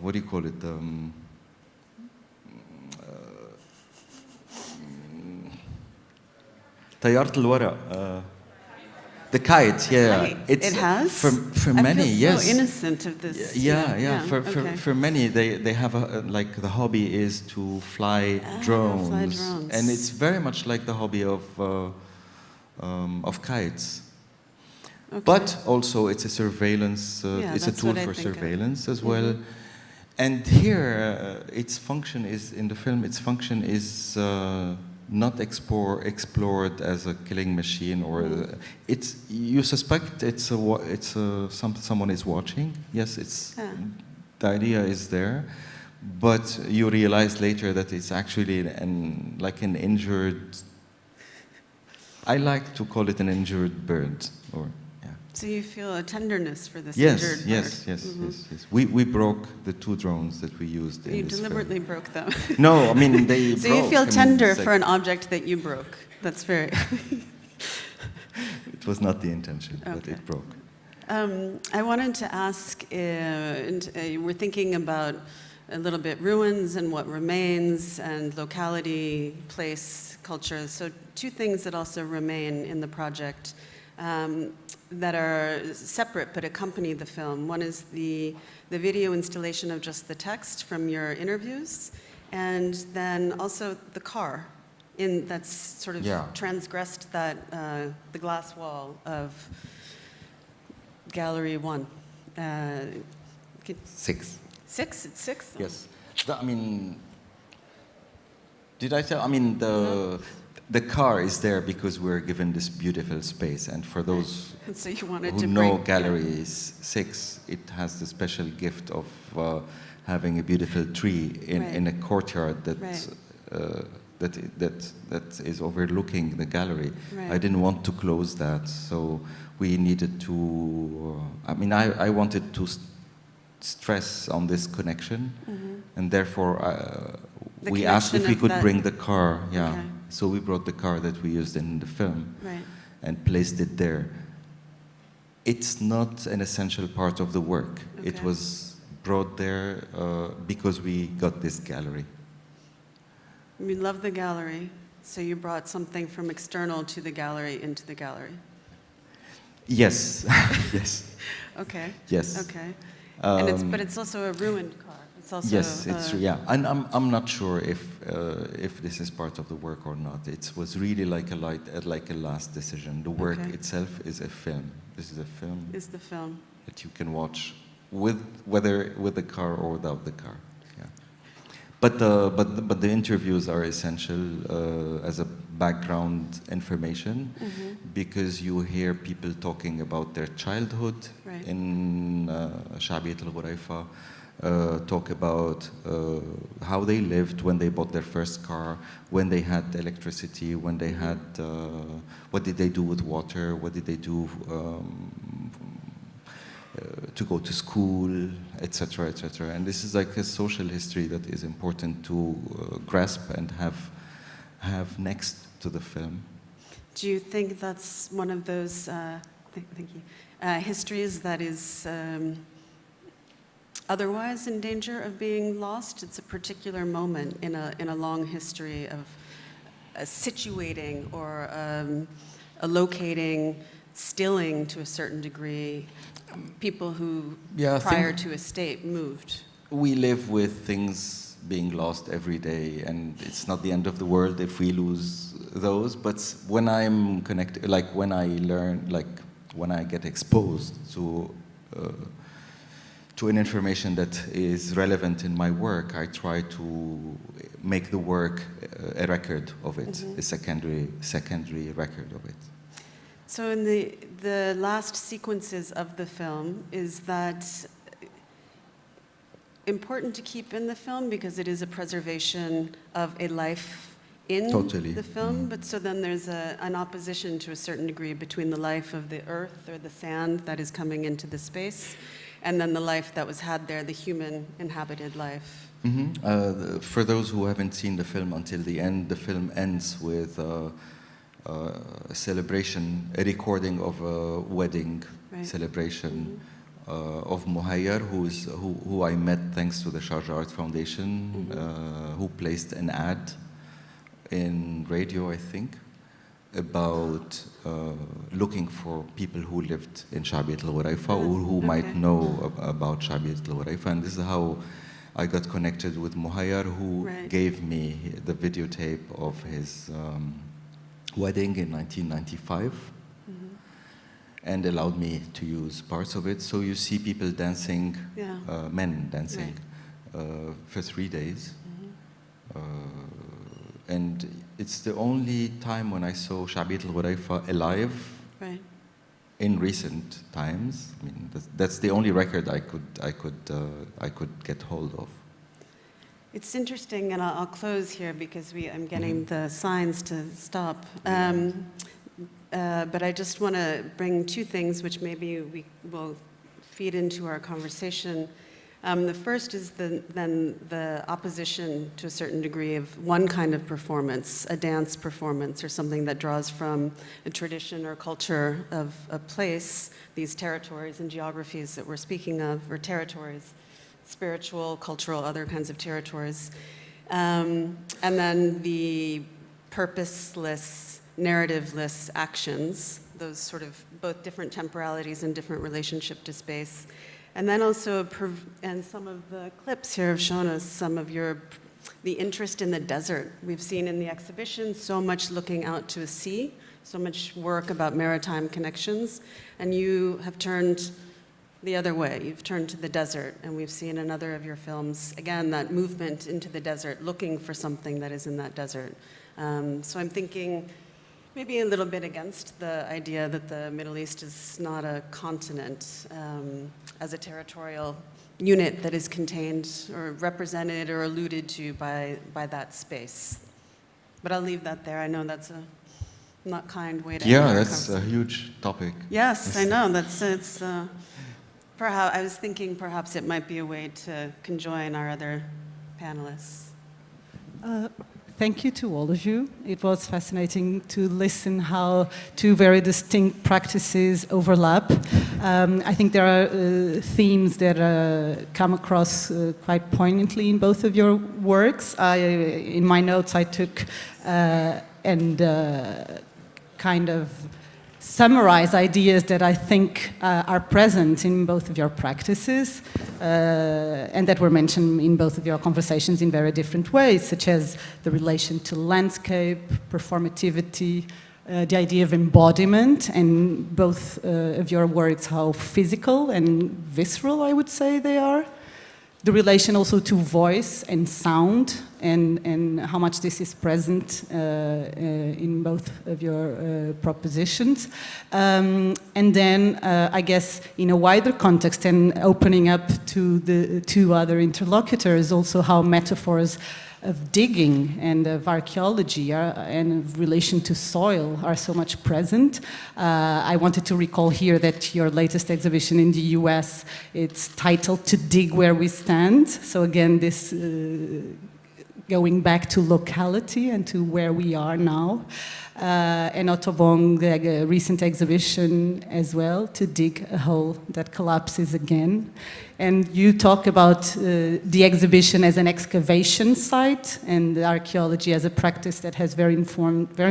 what do you call it? طيارة الورق. The kite, yeah. Right. It has? For many, I feel yes. so innocent of this. Yeah. Okay. For many, they have like the hobby is to fly drones, fly drones. and it's very much like the hobby of kites. Okay. But also, it's a surveillance. Yeah, it's a that's tool what I for think of. surveillance as well. And here, its function is in the film. Its function is not explored as a killing machine, or it's. You suspect someone is watching. Yes, it's. Yeah. The idea is there, but you realize later that it's actually like an injured. I like to call it an injured bird, or. So you feel a tenderness for this injured bird? Yes. We broke the 2 drones that we used. You deliberately broke them. No, I mean they. So broke. you feel tender it's like, for an object that you broke. That's very. It was not the intention, but Okay. it broke. I wanted to ask. We're thinking about a little bit ruins and what remains, and locality, place, culture. So 2 things that also remain in the project. That are separate but accompany the film. One is the video installation of just the text from your interviews, and then also the car that's sort of transgressed that the glass wall of Gallery 1. 6. 6? It's 6? Yes. I mean, did I tell? I mean, the car is there because we're given this beautiful space, and for those And so you wanted who to know break, Gallery 6, it has the special gift of having a beautiful tree in a courtyard that that is overlooking the gallery. Right. I didn't want to close that, so we needed to. I mean, I wanted to stress on this connection, and therefore The we asked if connection we of could that- bring the car. Yeah. Okay. So we brought the car that we used in the film Right. and placed it there. It's not an essential part of the work. It Okay. was brought there because we got this gallery. We love the gallery, so you brought something from external to the gallery into the gallery. Yes, yes, Okay. yes. Okay. And but it's also a ruined car. It's also Yes, it's yeah, and I'm not sure if this is part of the work or not. It was really like a last decision. The work Okay. itself is a film. This is a film is the film. that you can watch whether with the car or without the car. Yeah, but the interviews are essential as a background information because you hear people talking about their childhood Right. in شعبية الغريفة. Talk about how they lived when they bought their first car, when they had electricity, when they had, what did they do with water, what did they do to go to school, etc., etc. And this is like a social history that is important to grasp and have next to the film. Do you think that's one of those thank you, histories that is otherwise in danger of being lost? It's a particular moment in a long history of situating or locating, stilling to a certain degree, people who prior to a state moved. We live with things being lost every day, and it's not the end of the world if we lose those. But when I'm connected, like when I learn, like when I get exposed to an information that is relevant in my work, I try to make the work a record of it, a secondary record of it. So in the last sequences of the film, is that important to keep in the film because it is a preservation of a life in the film? But so then there's an opposition to a certain degree between the life of the earth or the sand that is coming into the space and then the life that was had there, the human inhabited life. For those who haven't seen the film until the end, the film ends with a celebration, a recording of a wedding celebration of Muhayyar, who I met thanks to the Sharjah Art Foundation, who placed an ad in radio, I think, about looking for people who lived in شعبية الغريفة or who might know about شعبية الغريفة. And this is how I got connected with Muhayyar, who gave me the videotape of his wedding in 1995 and allowed me to use parts of it. So you see people dancing, men dancing for 3 days. And it's the only time when I saw شعبية الغريفة alive in recent times. I mean, that's the only record I could get hold of. It's interesting, and I'll close here because I'm getting the signs to stop. But I just want to bring two things which maybe we will feed into our conversation. The first is then the opposition to a certain degree of one kind of performance, a dance performance or something that draws from a tradition or culture of a place, these territories and geographies that we're speaking of, or territories, spiritual, cultural, other kinds of territories. And then the purposeless, narrativeless actions, those sort of both different temporalities and different relationship to space. And then also, and some of the clips here have shown us some of the interest in the desert. We've seen in the exhibition so much looking out to a sea, so much work about maritime connections, and you have turned the other way. You've turned to the desert, and we've seen in other of your films, again, that movement into the desert, looking for something that is in that desert. So I'm thinking maybe a little bit against the idea that the Middle East is not a continent as a territorial unit that is contained or represented or alluded to by that space. But I'll leave that there. I know that's a not kind way to Yeah, end our that's a conversation. huge topic. Yes, I know. Perhaps I was thinking perhaps it might be a way to conjoin our other panelists. Thank you to all of you. It was fascinating to listen how two very distinct practices overlap. I think there are themes that come across quite poignantly in both of your works. In my notes, I took and kind of summarize ideas that I think are present in both of your practices and that were mentioned in both of your conversations in very different ways, such as the relation to landscape, performativity, the idea of embodiment, and both of your works, how physical and visceral, I would say, they are. The relation also to voice and sound, and how much this is present in both of your propositions. And then, I guess, in a wider context and opening up to the two other interlocutors, also how metaphors of digging and of archaeology and of relation to soil are so much present. I wanted to recall here that your latest exhibition in the US, it's titled To Dig Where We Stand. So again, this going back to locality and to where we are now. And Otobong, the recent exhibition as well, To Dig a Hole That Collapses Again. And you talk about the exhibition as an excavation site and the archaeology as a practice that has very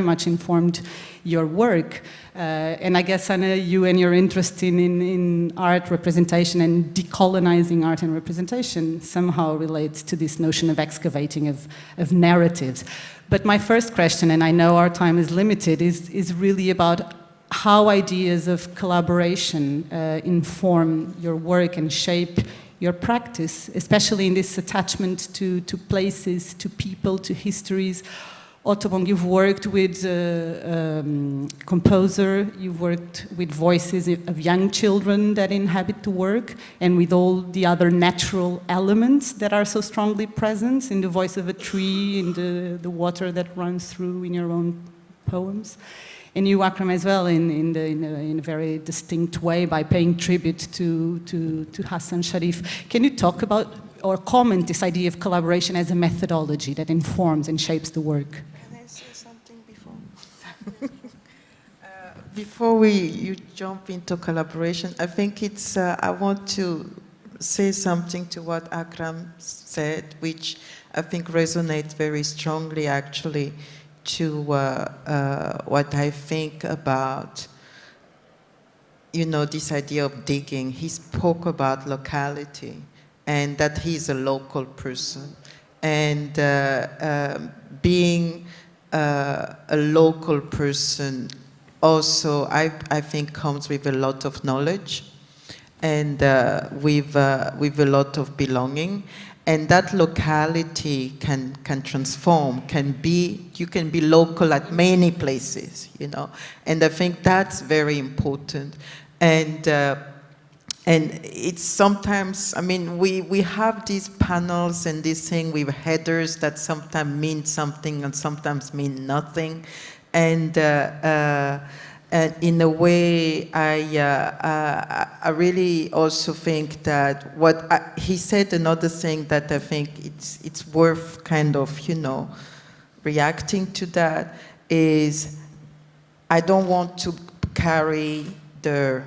much informed your work. And I guess, Hannah, you and your interest in art representation and decolonizing art and representation somehow relates to this notion of excavating of narratives. But my first question, and I know our time is limited, is really about how ideas of collaboration inform your work and shape your practice, especially in this attachment to places, to people, to histories. Otobong, you've worked with composer, you've worked with voices of young children that inhabit the work, and with all the other natural elements that are so strongly present in the voice of a tree, in the water that runs through in your own poems. And you, Akram, as well, in a very distinct way by paying tribute to Hassan Sharif. Can you talk about or comment this idea of collaboration as a methodology that informs and shapes the work? Can I say something before? Before you jump into collaboration, I think it's, I want to say something to what Akram said, which I think resonates very strongly, actually, to what I think about, this idea of digging. He spoke about locality and that he's a local person. And being a local person also, I think, comes with a lot of knowledge and with a lot of belonging. And that locality can transform, you can be local at many places, And I think that's very important. And it's sometimes, we have these panels and this thing with headers that sometimes mean something and sometimes mean nothing. And in a way, I really also think that he said another thing that I think it's worth kind of, reacting to that is I don't want to carry the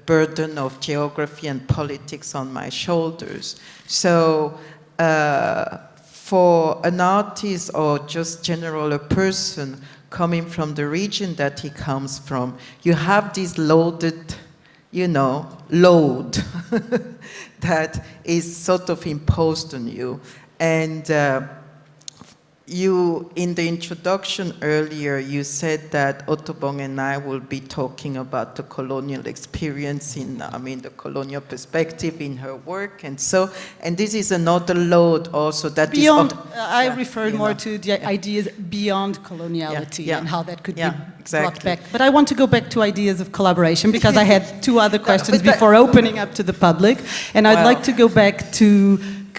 burden of geography and politics on my shoulders. So for an artist or just a person coming from the region that he comes from, you have this loaded, load that is sort of imposed on you. And you, in the introduction earlier, you said that Otobong and I will be talking about the colonial experience the colonial perspective in her work, and this is another load also that beyond, is... I referred more to the ideas beyond coloniality and how that could be brought back. But I want to go back to ideas of collaboration because I had two other questions before opening up to the public, and I'd like to go back to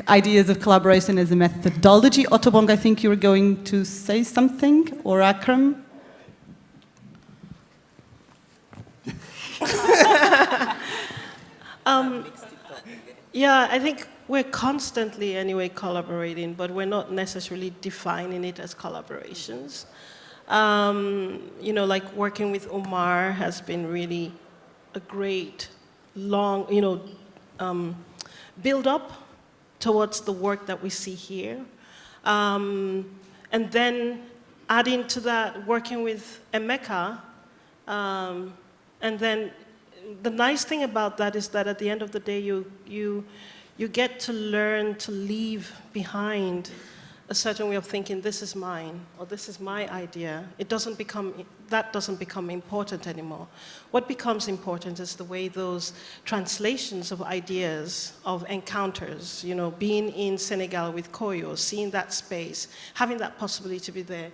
ideas of collaboration as a methodology. Otobong, I think you were going to say something, or Akram? Yeah, I think we're constantly, anyway, collaborating, but we're not necessarily defining it as collaborations. You know, like working with Omar has been really a great, long, you know, build up towards the work that we see here. And then adding to that, working with Emeka, and then the nice thing about that is that at the end of the day, you get to learn to leave behind a certain way of thinking, this is mine, or this is my idea. That doesn't become important anymore. What becomes important is the way those translations of ideas, of encounters, you know, being in Senegal with Koyo, seeing that space, having that possibility to be there,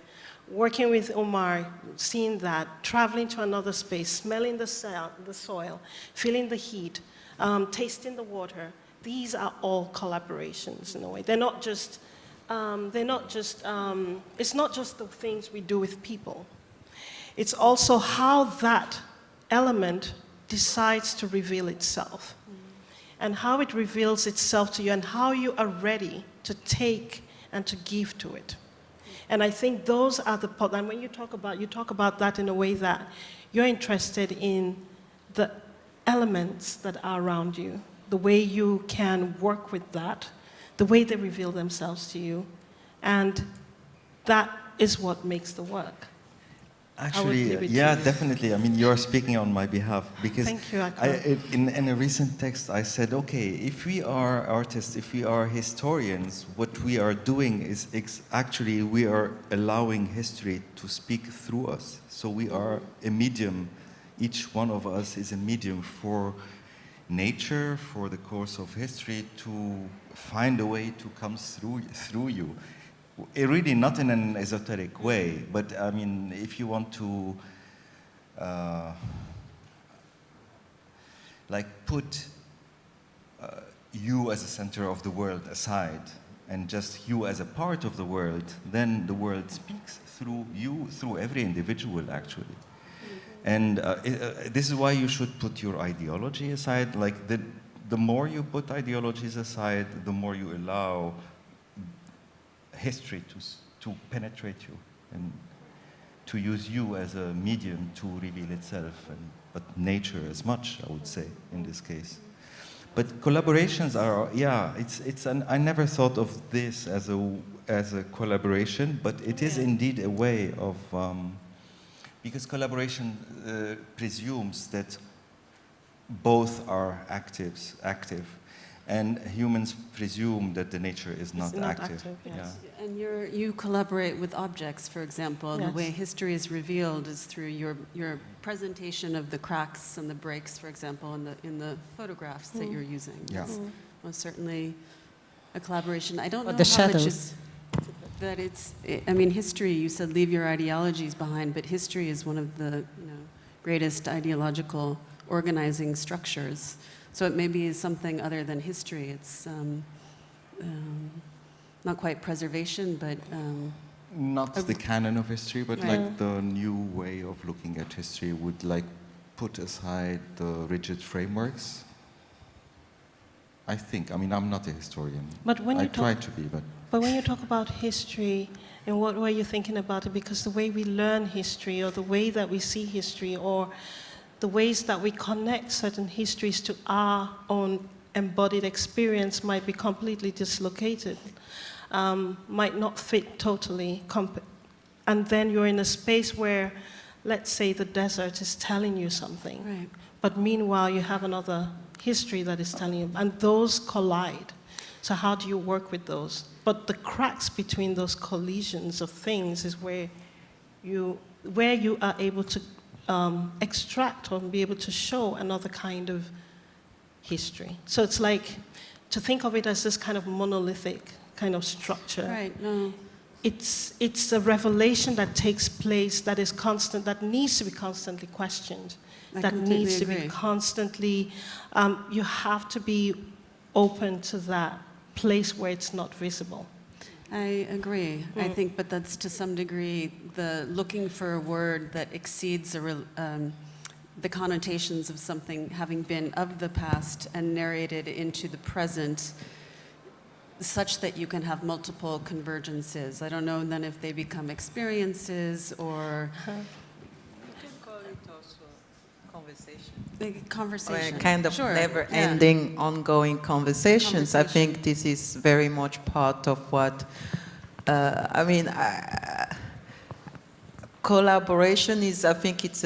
working with Omar, seeing that, traveling to another space, smelling the soil, feeling the heat, tasting the water. These are all collaborations in a way. They're not just, it's not just the things we do with people. It's also how that element decides to reveal itself, and how it reveals itself to you, and how you are ready to take and to give to it. And I think those are the, and when you talk about that in a way that you're interested in the elements that are around you, the way you can work with that, the way they reveal themselves to you, and that is what makes the work. Actually, yeah, definitely. I mean, you're speaking on my behalf because Thank you, Akram. in a recent text I said, okay, if we are artists, if we are historians, what we are doing is actually we are allowing history to speak through us. So we are a medium. Each one of us is a medium for nature, for the course of history to find a way to come through you. Really not in an esoteric way, but I mean, if you want to like put you as a center of the world aside and just you as a part of the world, then the world speaks through you, through every individual actually. And this is why you should put your ideology aside. Like the more you put ideologies aside, the more you allow history to penetrate you and to use you as a medium to reveal itself, but nature as much, I would say, in this case. But collaborations are, yeah, I never thought of this as a collaboration, but it is indeed a way of, because collaboration presumes that both are active, and humans presume that the nature is not active. Yes. Yeah. And you collaborate with objects, for example. Yes. The way history is revealed is through your presentation of the cracks and the breaks, for example, in the photographs that you're using. Yeah. That's most certainly a collaboration. I don't know the how much shadows. I mean, history, you said leave your ideologies behind, but history is one of the greatest ideological organizing structures. So it maybe is something other than history. It's not quite preservation, but... Not the canon of history, but Right. like the new way of looking at history would like put aside the rigid frameworks. I think. I mean, I'm not a historian. But when I you try to be, but... But when you talk about history, in what way you're thinking about it, because the way we learn history, or the way that we see history, or the ways that we connect certain histories to our own embodied experience might be completely dislocated, might not fit totally. And then you're in a space where, let's say, the desert is telling you something. Right. But meanwhile, you have another history that is telling you, and those collide. So how do you work with those? But the cracks between those collisions of things is where you are able to extract or be able to show another kind of history. So it's like to think of it as this kind of monolithic kind of structure. Right, no. It's a revelation that takes place that is constant, that needs to be constantly questioned, I that completely needs to be agree. constantly, you have to be open to that place where it's not visible. I agree. I think, but that's to some degree the looking for a word that exceeds the connotations of something having been of the past and narrated into the present, such that you can have multiple convergences. I don't know then if they become experiences or conversation. Kind of Sure, never-ending, ongoing conversations. I think this is very much part of what, collaboration is, I think it's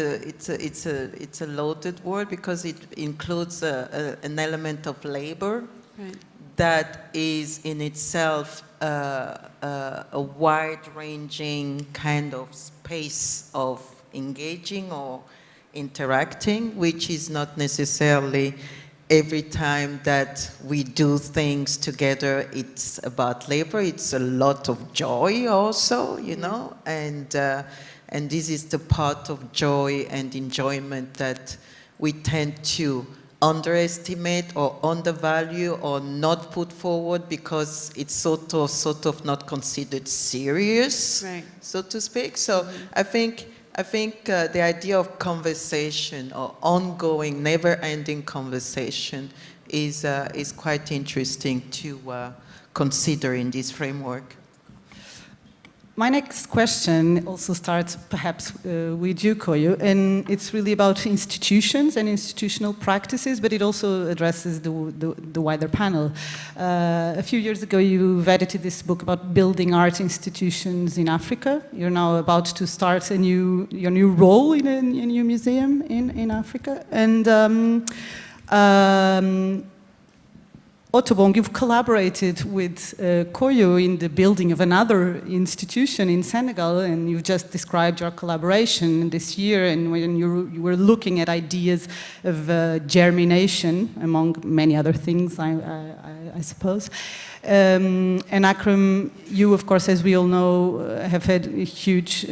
a loaded word because it includes an element of labor. Right. That is in itself a wide-ranging kind of space of engaging or interacting, which is not necessarily every time that we do things together, it's about labor. It's a lot of joy also, you know, and this is the part of joy and enjoyment that we tend to underestimate or undervalue or not put forward because it's sort of not considered serious, Right. so to speak. So I think the idea of conversation or ongoing, never-ending conversation is quite interesting to consider in this framework. My next question also starts perhaps with you, Koyo, and it's really about institutions and institutional practices, but it also addresses the wider panel. A few years ago, you edited this book about building art institutions in Africa. You're now about to start your new role in a new museum in Africa. And Otobong, you've collaborated with Koyo in the building of another institution in Senegal, and you've just described your collaboration this year, and when you were looking at ideas of germination, among many other things, I suppose. And Akram, you, of course, as we all know, have had a huge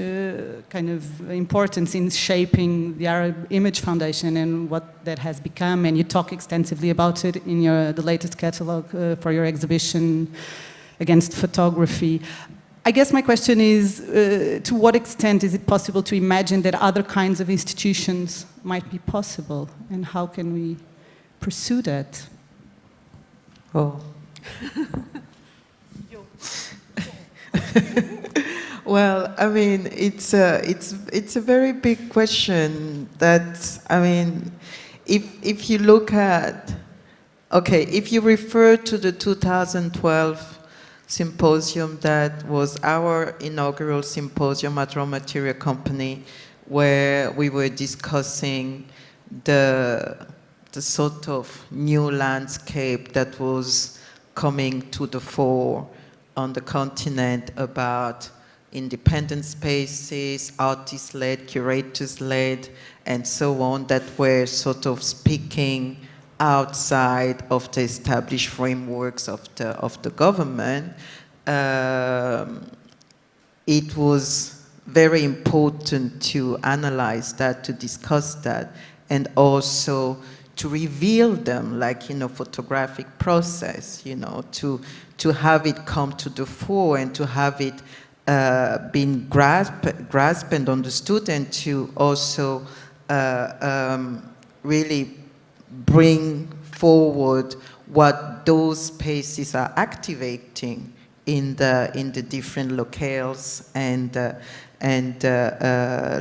kind of importance in shaping the Arab Image Foundation and what that has become, and you talk extensively about it in the latest catalog for your exhibition against photography. I guess my question is, to what extent is it possible to imagine that other kinds of institutions might be possible, and how can we pursue that? Oh. Well, I mean, it's a very big question. That, I mean, if you look at, okay, if you refer to the 2012 symposium that was our inaugural symposium at Raw Material Company, where we were discussing the sort of new landscape that was coming to the fore on the continent about independent spaces, artist-led, curators-led, and so on, that were sort of speaking outside of the established frameworks of the government. It was very important to analyze that, to discuss that, and also to reveal them, like, you know, photographic process, you know, to have it come to the fore and to have it been grasped and understood, and to also really bring forward what those spaces are activating in the different locales and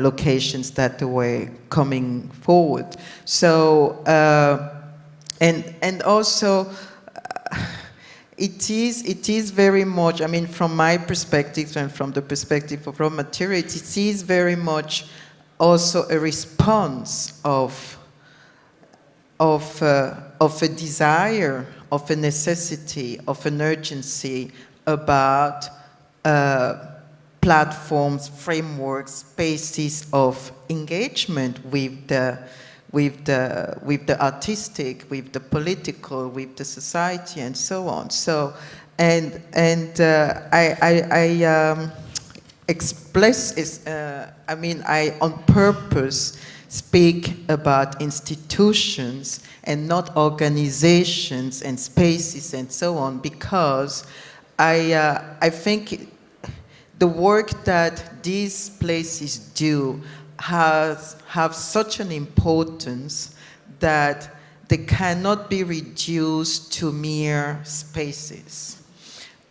locations that they were coming forward. So, and also, it is very much, I mean, from my perspective and from the perspective of raw material, it is very much also a response of a desire, of a necessity, of an urgency about platforms, frameworks, spaces of engagement with the artistic, with the political, with the society, and so on. So, and I express, I mean, I on purpose speak about institutions and not organizations and spaces and so on, because I think the work that these places do have such an importance that they cannot be reduced to mere spaces.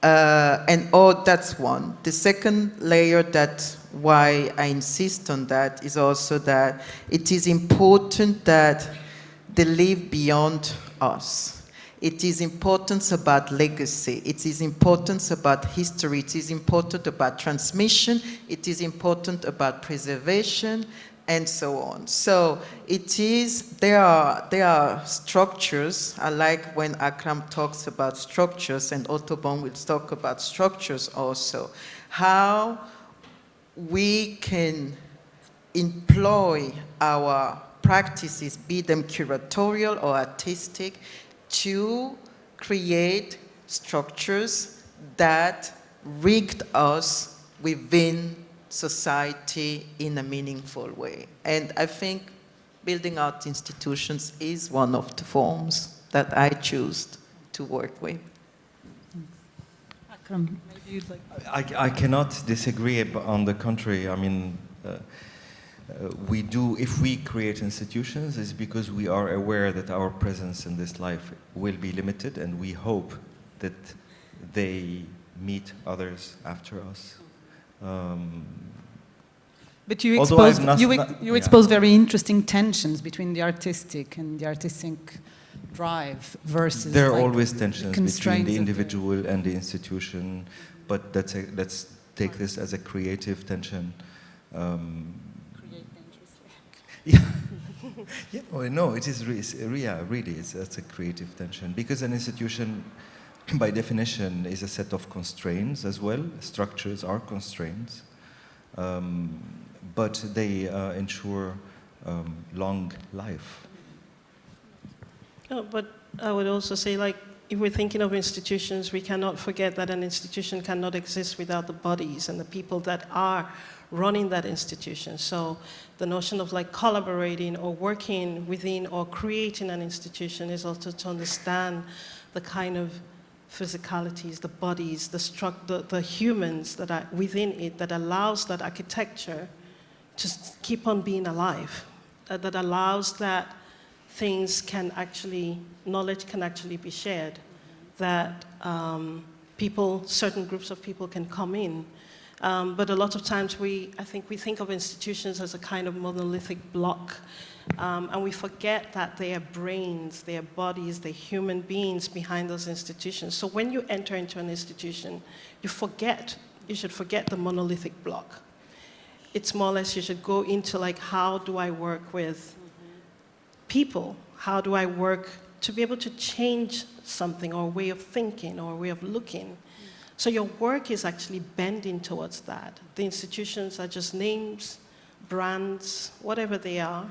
That's one. The second layer, that why I insist on that, is also that it is important that they live beyond us. It is important about legacy. It is important about history. It is important about transmission. It is important about preservation, and so on. So there are structures. I like when Akram talks about structures, and Otobong will talk about structures also. How we can employ our practices, be them curatorial or artistic, to create structures that rigged us within society in a meaningful way. And I think building out institutions is one of the forms that I choose to work with. Akram, maybe you'd like... I cannot disagree. On the contrary, I mean, we do, if we create institutions, it's because we are aware that our presence in this life will be limited, and we hope that they meet others after us. But you expose very interesting tensions between the artistic and the artistic drive versus... There are always tensions between the individual and the institution, but let's take this as a creative tension. Yeah. Yeah, well, no, it is really, it's a creative tension, because an institution, by definition, is a set of constraints as well. Structures are constraints, but they ensure long life. Oh, but I would also say, like, if we're thinking of institutions, we cannot forget that an institution cannot exist without the bodies and the people that are running that institution. So the notion of like collaborating or working within or creating an institution is also to understand the kind of physicalities, the bodies, the humans that are within it, that allows that architecture to keep on being alive, that allows that things can actually, knowledge can actually be shared, that certain groups of people can come in. But a lot of times I think we think of institutions as a kind of monolithic block, and we forget that they are brains, they are bodies, they're human beings behind those institutions. So when you enter into an institution, you should forget the monolithic block. It's more or less you should go into like, how do I work with people? How do I work to be able to change something, or a way of thinking, or a way of looking? So your work is actually bending towards that. The institutions are just names, brands, whatever they are,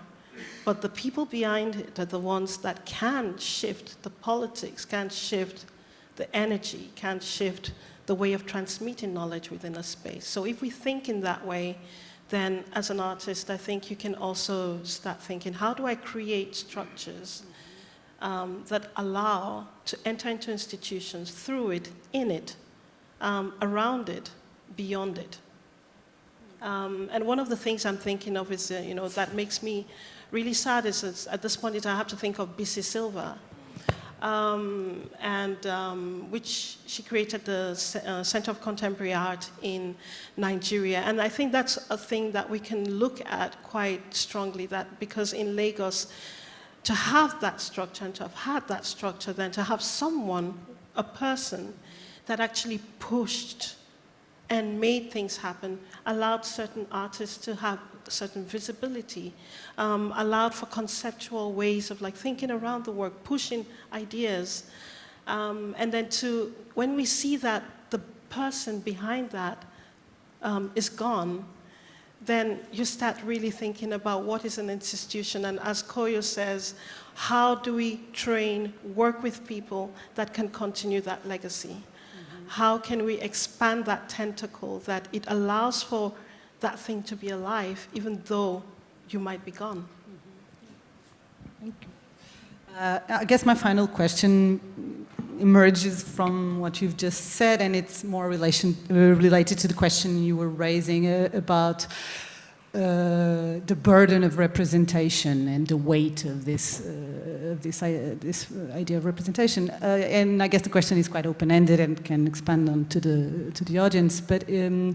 but the people behind it are the ones that can shift the politics, can shift the energy, can shift the way of transmitting knowledge within a space. So if we think in that way, then as an artist, I think you can also start thinking, how do I create structures that allow to enter into institutions through it, in it, around it, beyond it. And one of the things I'm thinking of is, that makes me really sad is at this point I have to think of B.C. Silva, which she created the Center of Contemporary Art in Nigeria. And I think that's a thing that we can look at quite strongly, that because in Lagos, to have that structure and to have had that structure, then to have someone, a person, that actually pushed and made things happen, allowed certain artists to have certain visibility, allowed for conceptual ways of like thinking around the work, pushing ideas. And then when we see that the person behind that is gone, then you start really thinking about what is an institution. And as Koyo says, how do we train, work with people that can continue that legacy? How can we expand that tentacle that it allows for that thing to be alive, even though you might be gone? Thank you. I guess my final question emerges from what you've just said, and it's more related to the question you were raising about the burden of representation and the weight of this idea of representation. And I guess the question is quite open-ended and can expand on to the audience. But in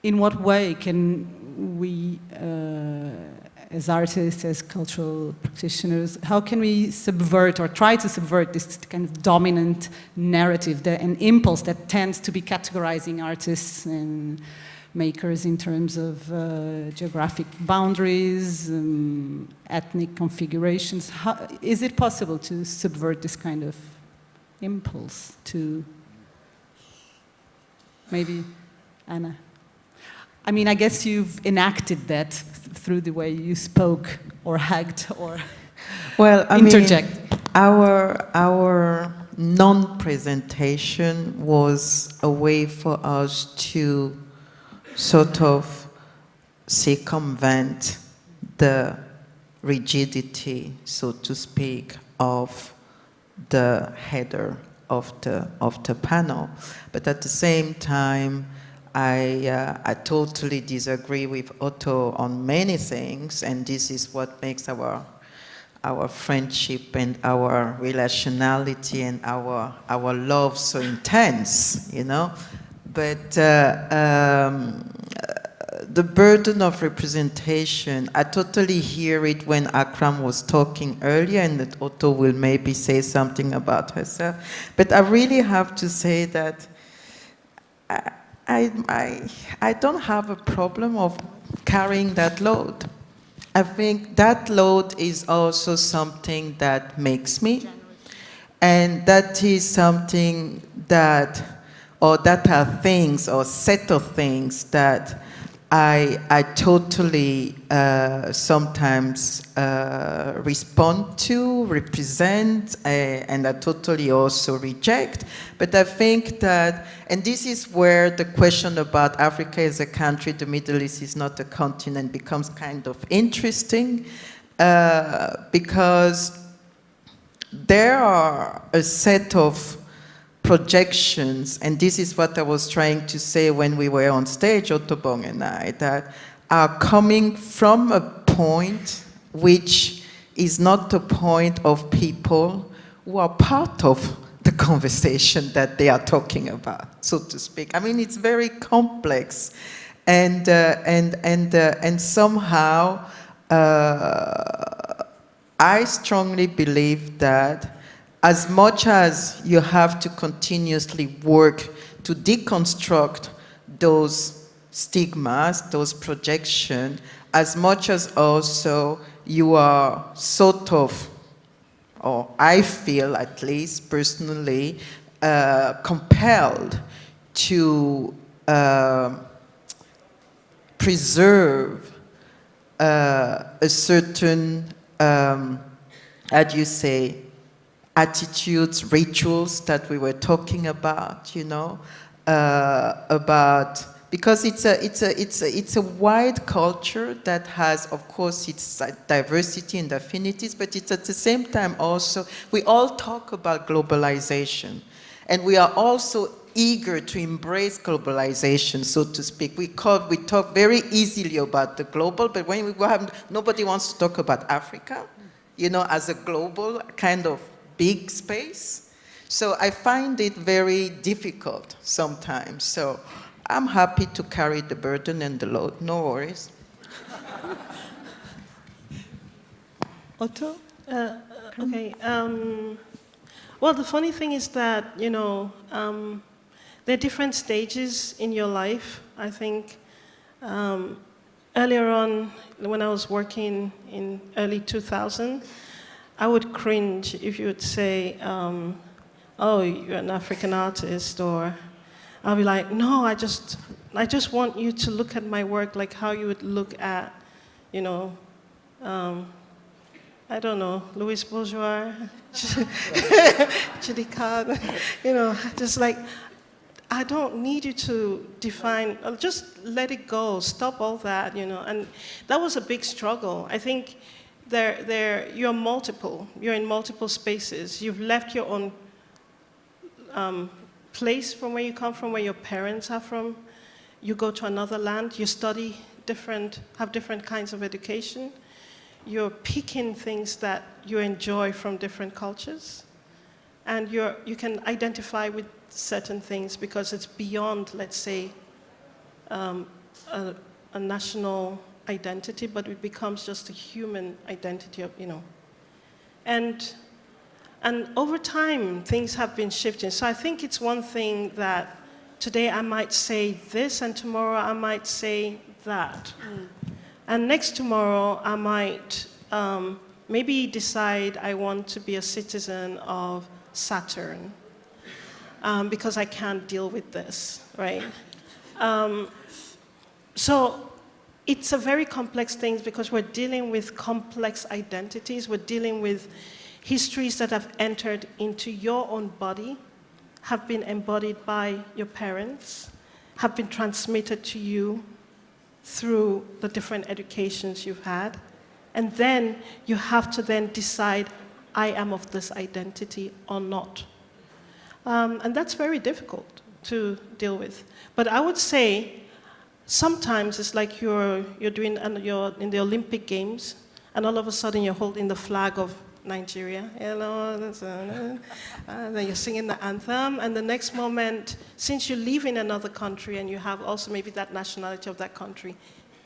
what way can we, as artists, as cultural practitioners, how can we subvert or try to subvert this kind of dominant narrative, an impulse that tends to be categorizing artists and makers in terms of geographic boundaries, ethnic configurations? Is it possible to subvert this kind of impulse to maybe, Anna? I mean, I guess you've enacted that through the way you spoke or hugged or interject. Our non-presentation was a way for us to sort of circumvent the rigidity, so to speak, of the header of the panel. But at the same time, I totally disagree with Otto on many things, and this is what makes our friendship and our relationality and our love so intense, you know. But the burden of representation, I totally hear it when Akram was talking earlier, and that Otto will maybe say something about herself. But I really have to say that I don't have a problem of carrying that load. I think that load is also something that makes me, and that is something that, or that are things or set of things that I totally sometimes respond to, represent, and I totally also reject. But I think that, and this is where the question about Africa as a country, the Middle East is not a continent, becomes kind of interesting, because there are a set of projections, and this is what I was trying to say when we were on stage, Otobong and I, that are coming from a point which is not the point of people who are part of the conversation that they are talking about, so to speak. I mean, it's very complex, and somehow I strongly believe that as much as you have to continuously work to deconstruct those stigmas, those projections, as much as also you are sort of, or I feel at least personally, compelled to preserve a certain, how do you say, attitudes, rituals that we were talking about, you know, because it's a wide culture that has, of course, its diversity and affinities, but it's at the same time also, we all talk about globalization, and we are also eager to embrace globalization, so to speak. We talk very easily about the global, but when we nobody wants to talk about Africa, you know, as a global kind of big space. So I find it very difficult sometimes. So I'm happy to carry the burden and the load, no worries. Otto? Okay. Well, the funny thing is that, you know, there are different stages in your life. I think earlier on, when I was working in early 2000, I would cringe if you would say, oh, you're an African artist, or I'll be like, no, I just want you to look at my work like how you would look at, you know, I don't know, Louis Bourgeois, Judy Card, you know, just like, I don't need you to define, just let it go, stop all that, you know, and that was a big struggle. I think you're multiple. You're in multiple spaces. You've left your own place from where you come from, where your parents are from. You go to another land. You study have different kinds of education. You're picking things that you enjoy from different cultures. And you can identify with certain things because it's beyond, let's say, a national identity, but it becomes just a human identity of, And over time, things have been shifting. So I think it's one thing that today I might say this, and tomorrow I might say that. And next tomorrow I might maybe decide I want to be a citizen of Saturn because I can't deal with this, right? So it's a very complex thing because we're dealing with complex identities. We're dealing with histories that have entered into your own body, have been embodied by your parents, have been transmitted to you through the different educations you've had. And then you have to then decide, I am of this identity or not. And that's very difficult to deal with. But I would say, sometimes it's like you're in the Olympic Games, and all of a sudden you're holding the flag of Nigeria, and then you're singing the anthem, and the next moment, since you live in another country and you have also maybe that nationality of that country,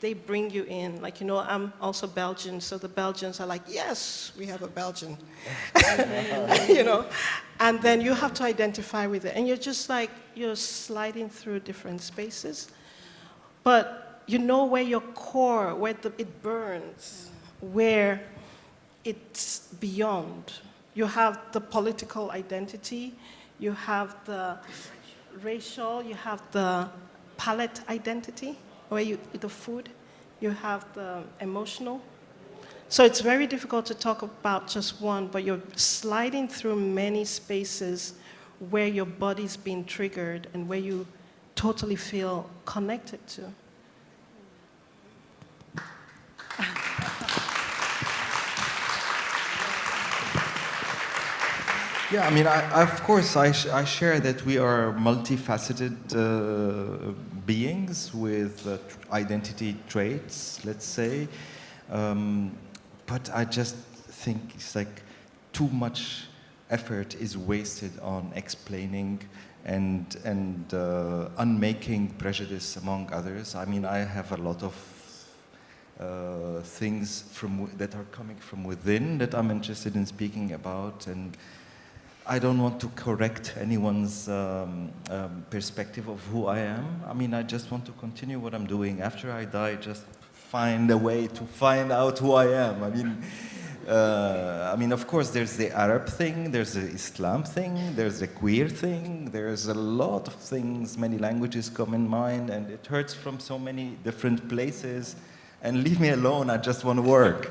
they bring you in. Like, I'm also Belgian, so the Belgians are like, yes, we have a Belgian, and then you have to identify with it, and you're just like, you're sliding through different spaces. But you know where your core, where it burns, where it's beyond. You have the political identity, you have the racial, you have the palate identity, where the food, you have the emotional. So it's very difficult to talk about just one, but you're sliding through many spaces where your body's being triggered and where you totally feel connected to. Yeah, I mean, of course, I share that we are multifaceted beings with identity traits, let's say. But I just think it's like too much effort is wasted on explaining and unmaking prejudice among others. I mean, I have a lot of things that are coming from within that I'm interested in speaking about, and I don't want to correct anyone's perspective of who I am. I mean, I just want to continue what I'm doing. After I die, just find a way to find out who I am. I mean, of course, there's the Arab thing, there's the Islam thing, there's the queer thing, there's a lot of things, many languages come in mind, and it hurts from so many different places. And leave me alone, I just want to work.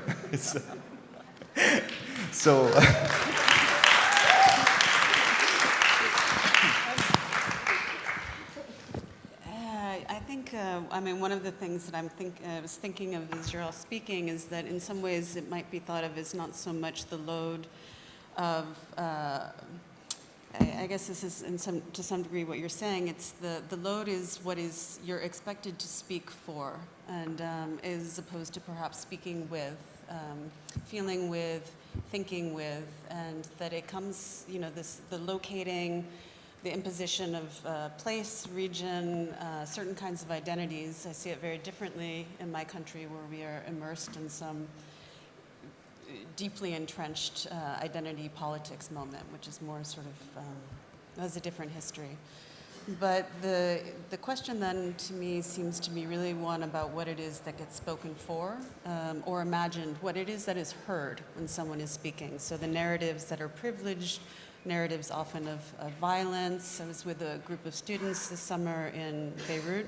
So I mean, one of the things that I was thinking of as you're all speaking is that in some ways it might be thought of as not so much the load of, I guess this is to some degree what you're saying. It's the load is what is you're expected to speak for, and as opposed to perhaps speaking with, feeling with, thinking with, and that it comes, the locating, the imposition of place, region, certain kinds of identities. I see it very differently in my country, where we are immersed in some deeply entrenched identity politics moment, which is more sort of, has a different history. But the question then to me seems to be really one about what it is that gets spoken for or imagined, what it is that is heard when someone is speaking. So the narratives that are privileged, narratives often of violence. I was with a group of students this summer in Beirut,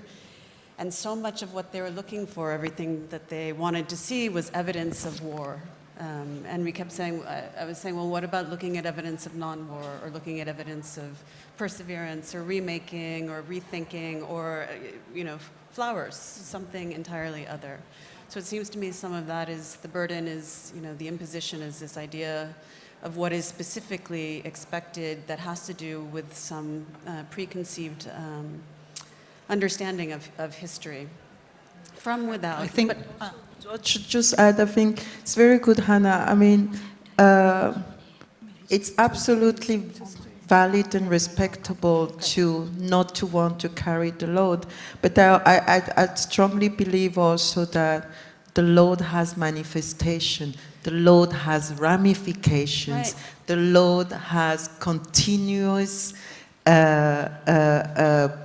and so much of what they were looking for, everything that they wanted to see, was evidence of war. And we kept saying, I was saying, well, what about looking at evidence of non-war, or looking at evidence of perseverance, or remaking, or rethinking, or, flowers, something entirely other. So it seems to me some of that is, the burden is, the imposition is this idea of what is specifically expected that has to do with some preconceived understanding of history from without. I think. Just add, I think it's very good, Hannah. I mean, it's absolutely valid and respectable to not to want to carry the load. But I strongly believe also that the load has manifestation, the load has ramifications, Right. the load has continuous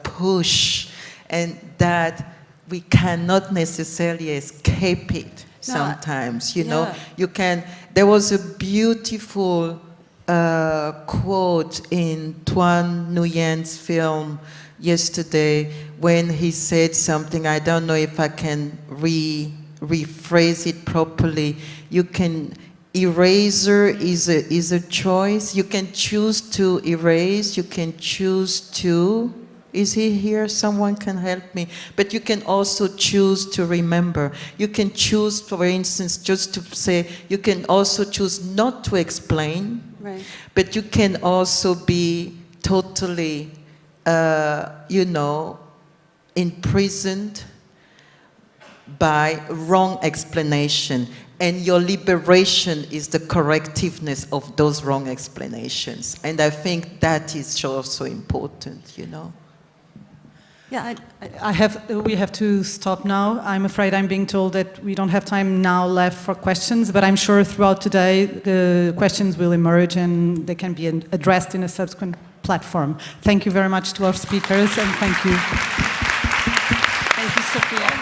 push, and that we cannot necessarily escape it sometimes, Yeah. You can, there was a beautiful quote in Tuan Nguyen's film yesterday when he said something, I don't know if I can rephrase it properly. You can, eraser is a choice. You can choose to erase, you can choose to, is he here? Someone can help me. But you can also choose to remember. You can choose, for instance, just to say, you can also choose not to explain, Right. but you can also be totally, imprisoned by wrong explanation. And your liberation is the correctiveness of those wrong explanations. And I think that is also important, Yeah, We have to stop now. I'm afraid I'm being told that we don't have time now left for questions, but I'm sure throughout today the questions will emerge and they can be addressed in a subsequent platform. Thank you very much to our speakers, and thank you. Thank you, Sofia.